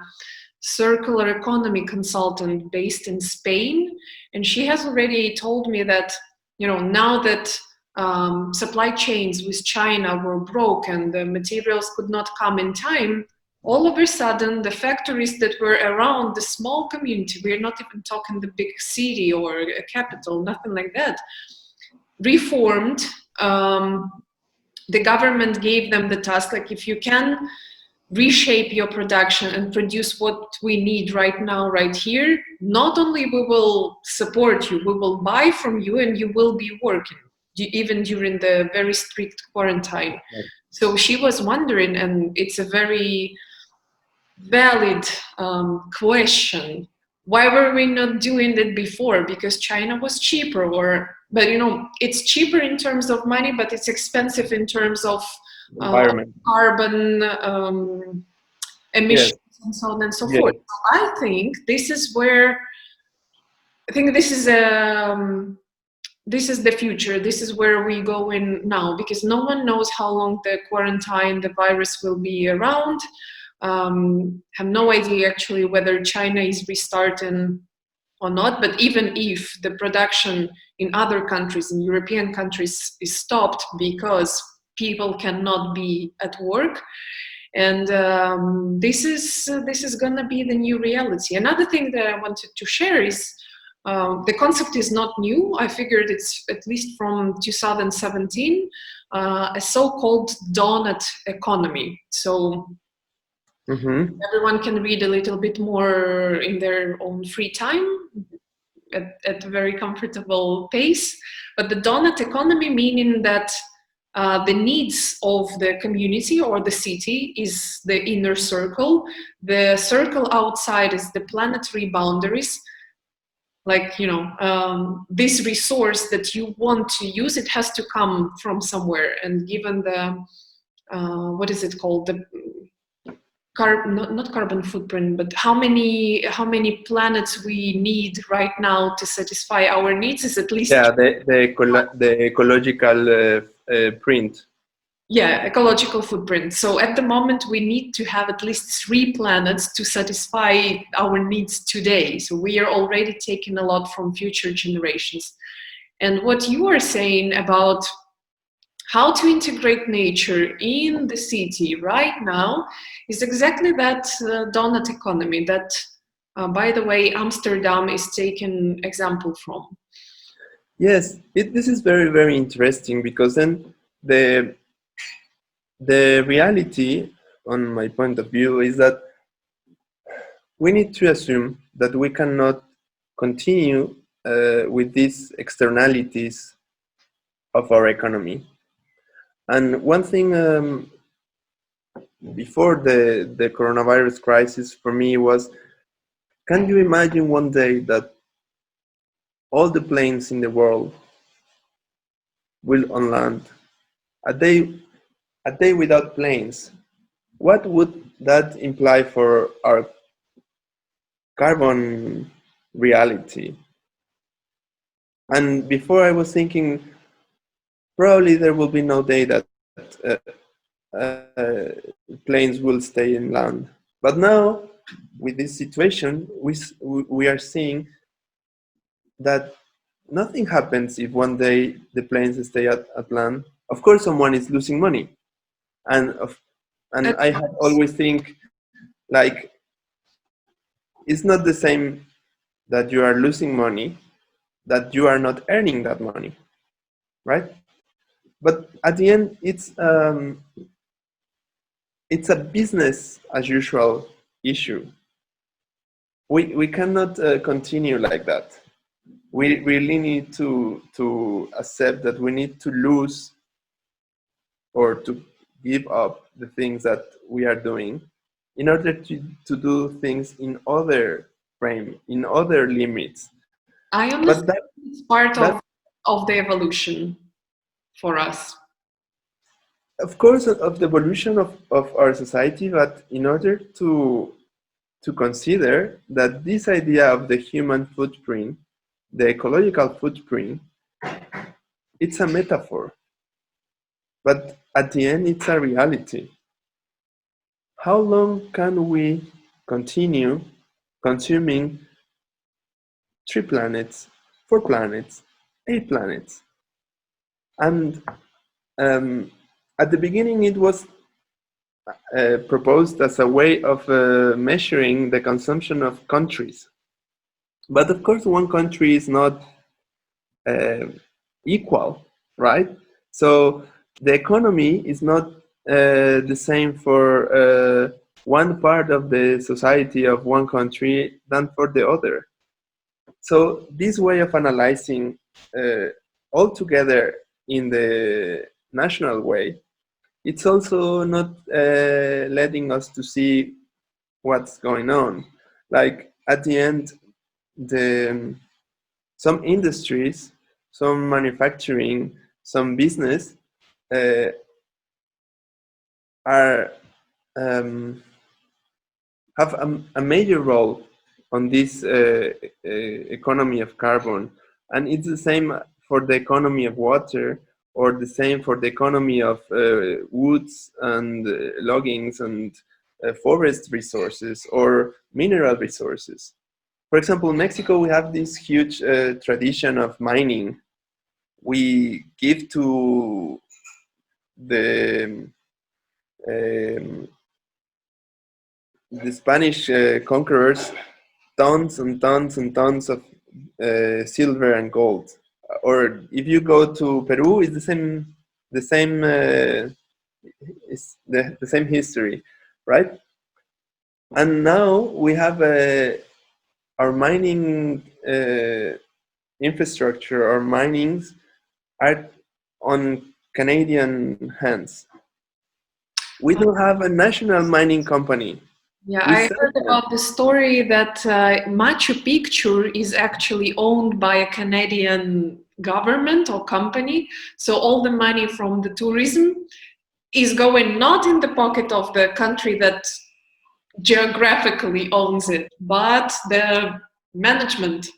Speaker 1: circular economy consultant based in Spain, and she has already told me that, you know, now that supply chains with China were broken, the materials could not come in time, all of a sudden the factories that were around the small community, we're not even talking the big city or a capital, nothing like that, reformed. The government gave them the task, like, if you can reshape your production and produce what we need right now, right here, not only we will support you, we will buy from you, and you will be working even during the very strict quarantine. So she was wondering, and it's a very valid question, why were we not doing that before? Because China was cheaper, or, but you know, it's cheaper in terms of money, but it's expensive in terms of
Speaker 2: Environment.
Speaker 1: carbon emissions,
Speaker 2: Yes.
Speaker 1: and so on and so
Speaker 2: Yes.
Speaker 1: forth. So I think this is where, I think this is the future. This is where we go in now, because no one knows how long the quarantine, the virus will be around. Have no idea actually whether China is restarting or not, but even if the production in other countries, in European countries, is stopped because people cannot be at work, and this is going to be the new reality. Another thing that I wanted to share is the concept is not new. I figured it's at least from 2017, a so-called donut economy. So everyone can read a little bit more in their own free time at a very comfortable pace. But the donut economy, meaning that the needs of the community or the city is the inner circle. The circle outside is the planetary boundaries. Like, you know, this resource that you want to use, it has to come from somewhere. And given the, what is it called? The not carbon footprint, but how many planets we need right now to satisfy our needs is at least
Speaker 2: the ecological print.
Speaker 1: Yeah, ecological footprint. So at the moment we need to have at least 3 planets to satisfy our needs today. So we are already taking a lot from future generations. And what you are saying about how to integrate nature in the city right now is exactly that donut economy that, by the way, Amsterdam is taken example from.
Speaker 2: Yes, this is very, very interesting, because then the reality, on my point of view, is that we need to assume that we cannot continue with these externalities of our economy. And one thing before the coronavirus crisis for me was, can you imagine one day that all the planes in the world will on land? A day without planes. What would that imply for our carbon reality? And before I was thinking, probably there will be no day that planes will stay in land. But now, with this situation, we are seeing that nothing happens if one day the planes stay at land. Of course, someone is losing money, and I have always think, like, it's not the same that you are losing money, that you are not earning that money, right? But at the end, it's a business as usual issue. We cannot continue like that. We really need to accept that we need to lose or to give up the things that we are doing in order to do things in other frame, in other limits.
Speaker 1: I understand it's part of the evolution. for us?
Speaker 2: Of course, of the evolution of our society, but in order to consider that this idea of the human footprint, the ecological footprint, it's a metaphor, but at the end, it's a reality. How long can we continue consuming 3 planets, 4 planets, 8 planets? And at the beginning, it was proposed as a way of measuring the consumption of countries. But of course, one country is not equal, right? So the economy is not the same for one part of the society of one country than for the other. So this way of analyzing altogether in the national way, it's also not letting us to see what's going on. Like at the end, some industries, some manufacturing, some business are have a major role on this economy of carbon, and it's the same for the economy of water, or the same for the economy of woods and loggings and forest resources or mineral resources. For example, in Mexico, we have this huge tradition of mining. We give to the Spanish conquerors tons and tons and tons of silver and gold. Or if you go to Peru, it's the same it's the same history, right? And now we have our mining infrastructure, our minings are on Canadian hands. We don't have a national mining company.
Speaker 1: Yeah, I heard about the story that Machu Picchu is actually owned by a Canadian government or company. So all the money from the tourism is going not in the pocket of the country that geographically owns it, but the management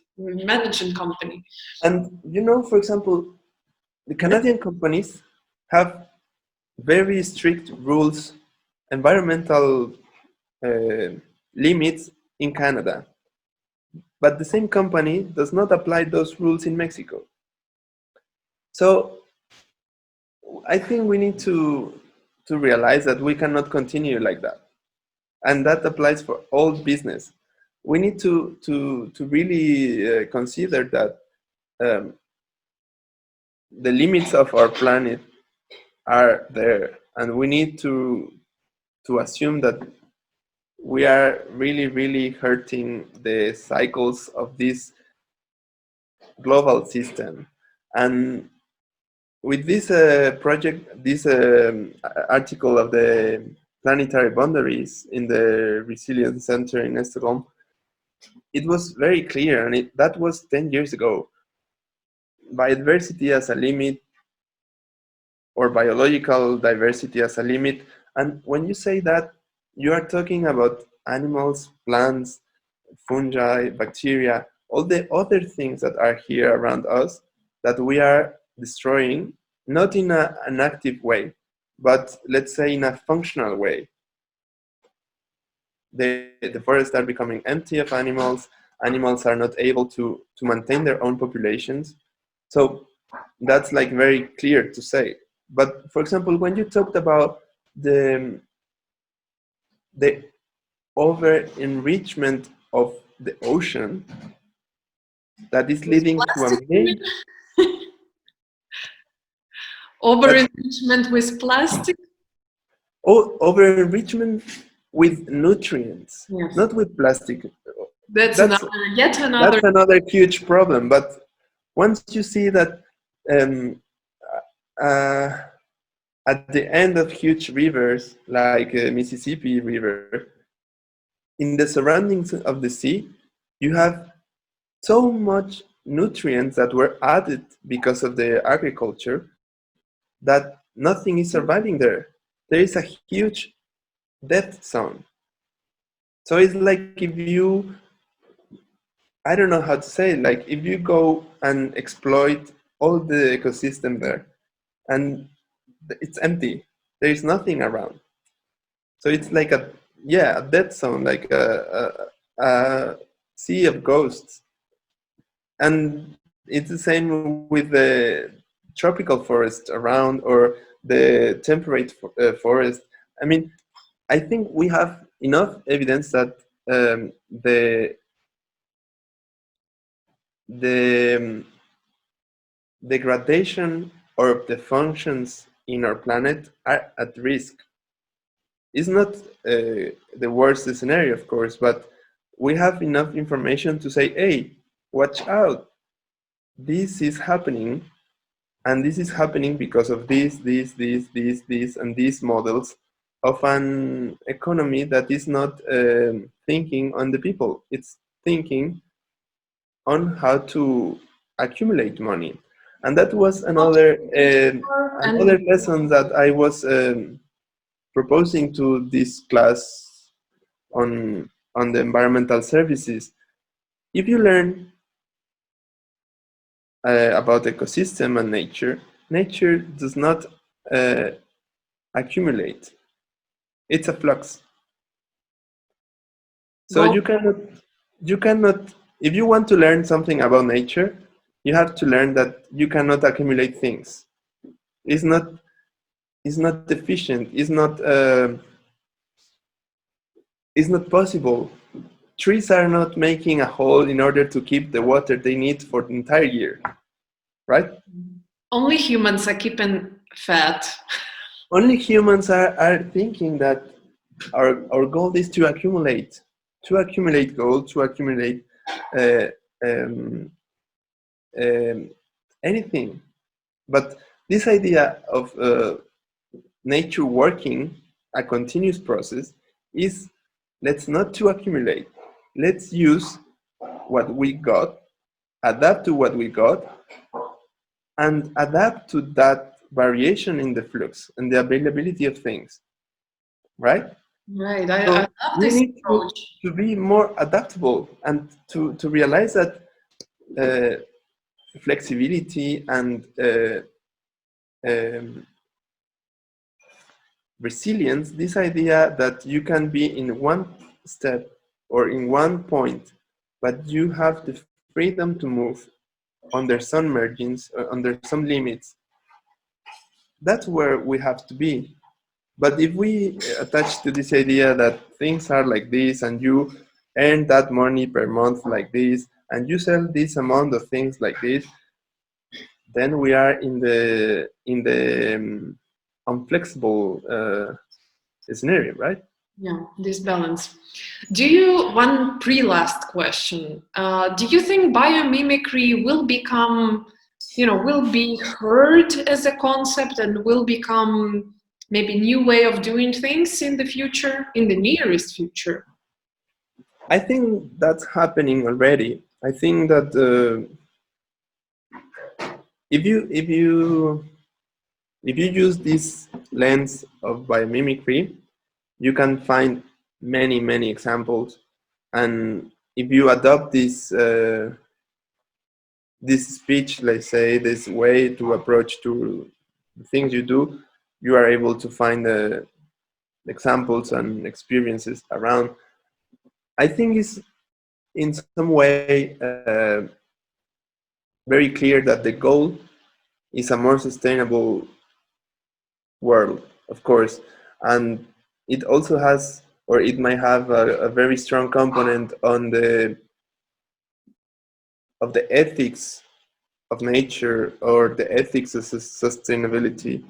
Speaker 1: company.
Speaker 2: And you know, for example, the Canadian companies have very strict rules, environmental limits in Canada, but the same company does not apply those rules in Mexico. So I think we need to realize that we cannot continue like that, and that applies for all business. We need to really consider that the limits of our planet are there, and we need to assume that we are really hurting the cycles of this global system. And with this project, this article of the planetary boundaries in the Resilience Center in Stockholm, it was very clear, and that was 10 years ago. Biodiversity as a limit, or biological diversity as a limit. And when you say that, you are talking about animals, plants, fungi, bacteria, all the other things that are here around us that we are destroying, not in an active way, but let's say in a functional way. The forests are becoming empty of animals. Animals are not able to maintain their own populations. So that's like very clear to say. But for example, when you talked about the over enrichment of the ocean, that is leading to a major
Speaker 1: over enrichment with plastic.
Speaker 2: Over enrichment with nutrients,
Speaker 1: yes.
Speaker 2: Not with plastic.
Speaker 1: That's another
Speaker 2: huge problem. But once you see that at the end of huge rivers like Mississippi River, in the surroundings of the sea, you have so much nutrients that were added because of the agriculture that nothing is surviving there. There is a huge death zone. So it's like if you, I don't know how to say it, like if you go and exploit all the ecosystem there and it's empty, there is nothing around. So it's like a, yeah, a dead zone, like a sea of ghosts. And it's the same with the tropical forest around or the temperate forest. I mean, I think we have enough evidence that the the degradation of the functions in our planet are at risk. It's not the worst scenario, of course, but we have enough information to say, hey, watch out. This is happening, and this is happening because of this, and these models of an economy that is not thinking on the people. It's thinking on how to accumulate money. And that was another lesson that I was proposing to this class on the environmental services. If you learn about ecosystem and nature, nature does not accumulate. It's a flux. So
Speaker 1: Well,
Speaker 2: you cannot, if you want to learn something about nature, you have to learn that you cannot accumulate things. It's not efficient. It's not possible. Trees are not making a hole in order to keep the water they need for the entire year, right?
Speaker 1: only humans are keeping fat.
Speaker 2: Only humans are thinking that our goal is to accumulate gold, to accumulate uh, um, anything. But this idea of nature working a continuous process is, let's not to accumulate. Let's use what we got, adapt to what we got, and adapt to that variation in the flux and the availability of things, right?
Speaker 1: Right,
Speaker 2: So
Speaker 1: I love
Speaker 2: we
Speaker 1: this
Speaker 2: need
Speaker 1: approach.
Speaker 2: to be more adaptable and to realize that flexibility and um, resilience, this idea that you can be in one step or in one point, but you have the freedom to move under some margins, under some limits, that's where we have to be. But if we attach to this idea that things are like this and you earn that money per month like this and you sell this amount of things like this, then we are in the unflexible scenario, right?
Speaker 1: Yeah, this balance. One pre-last question. Do you think biomimicry will become, will be heard as a concept and will become maybe new way of doing things in the future, in the nearest future?
Speaker 2: I think that's happening already. I think that if you use this lens of biomimicry, you can find many examples, and if you adopt this speech, let's say, this way to approach to the things you do, you are able to find examples and experiences around. I think it's in some way very clear that the goal is a more sustainable world, of course, and it also has, or it might have a very strong component on the ethics of nature or the ethics of sustainability.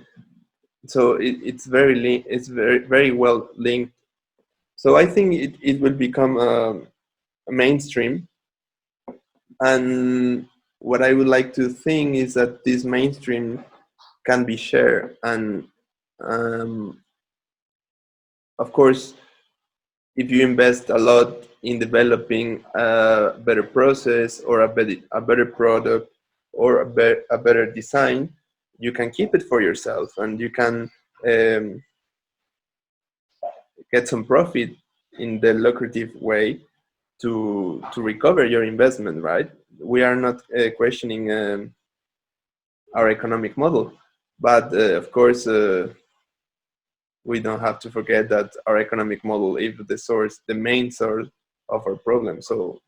Speaker 2: So it's very well linked. So I think it will become a mainstream. And what I would like to think is that this mainstream can be shared. And um, of course, if you invest a lot in developing a better process or a better product or a better design, you can keep it for yourself, and you can get some profit in the lucrative way to recover your investment, right? We are not questioning our economic model, but of course we don't have to forget that our economic model is the main source of our problem. So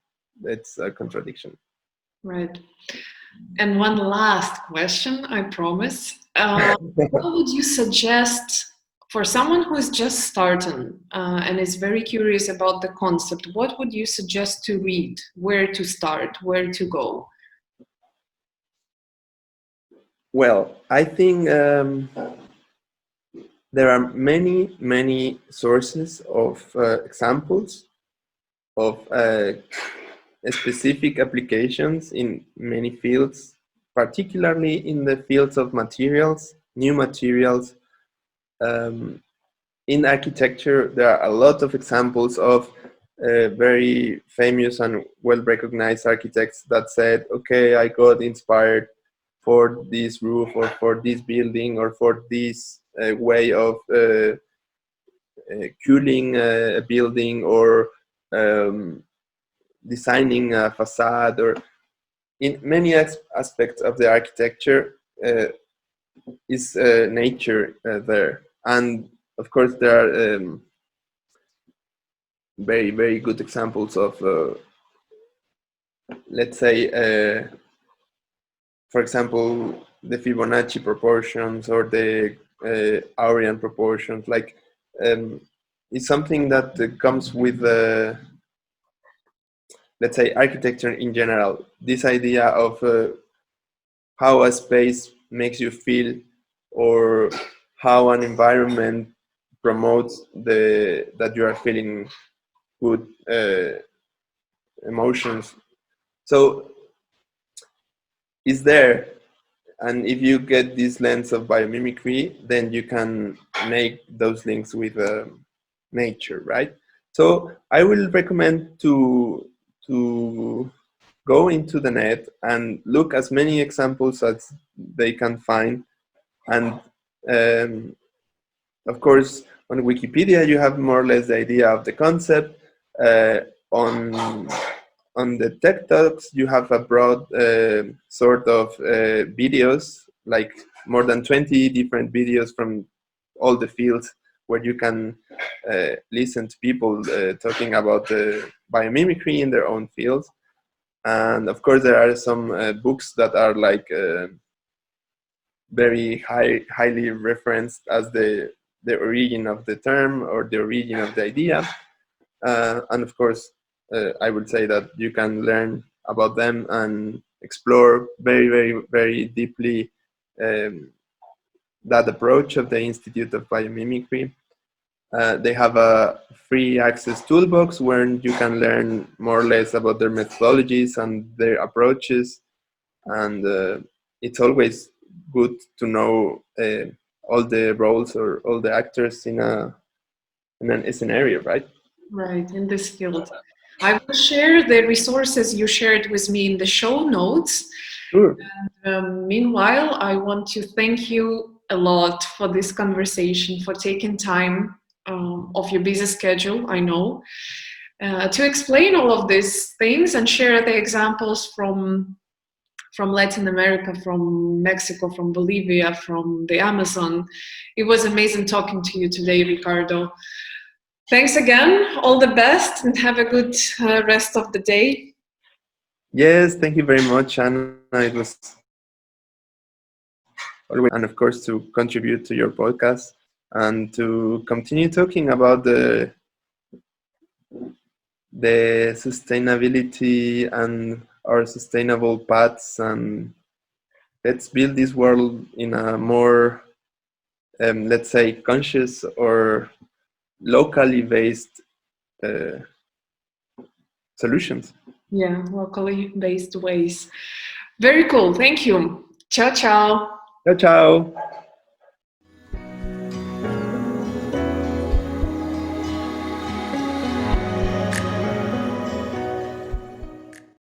Speaker 2: it's a contradiction.
Speaker 1: Right. And one last question, I promise. What would you suggest for someone who is just starting and is very curious about the concept? What would you suggest to read? Where to start? Where to go?
Speaker 2: Well, I think there are many sources of examples of specific applications in many fields, particularly in the fields of materials, new materials. In architecture, there are a lot of examples of very famous and well-recognized architects that said, okay, I got inspired for this roof or for this building or for this way of cooling a building or designing a facade, or in many aspects of the architecture is nature there. And of course there are very good examples of let's say for example the Fibonacci proportions or the Auerian proportions. Like it's something that comes with let's say architecture in general, this idea of how a space makes you feel, or how an environment promotes that you are feeling good emotions. So it's there, and if you get this lens of biomimicry, then you can make those links with nature, right? So I will recommend to go into the net and look as many examples as they can find. And of course, on Wikipedia, you have more or less the idea of the concept. On the Tech Talks, you have a broad sort of videos, like more than 20 different videos from all the fields, where you can listen to people talking about biomimicry in their own fields. And of course, there are some books that are like very highly referenced as the origin of the term or the origin of the idea. And of course, I would say that you can learn about them and explore very deeply that approach of the Institute of Biomimicry. They have a free access toolbox where you can learn more or less about their methodologies and their approaches. And it's always good to know all the roles or all the actors in an scenario, right?
Speaker 1: Right, in this field. I will share the resources you shared with me in the show notes.
Speaker 2: Sure.
Speaker 1: Meanwhile, I want to thank you a lot for this conversation, for taking time of your busy schedule, I know, to explain all of these things and share the examples from Latin America, from Mexico, from Bolivia, from the Amazon. It was amazing talking to you today, Ricardo. Thanks again. All the best and have a good rest of the day.
Speaker 2: Yes, thank you very much, Anna. It was always, and of course, to contribute to your podcast and to continue talking about the sustainability and our sustainable paths, and let's build this world in a more let's say conscious or locally based solutions.
Speaker 1: Yeah, locally based ways. Very cool. Thank you. Ciao, ciao.
Speaker 2: Ciao, ciao.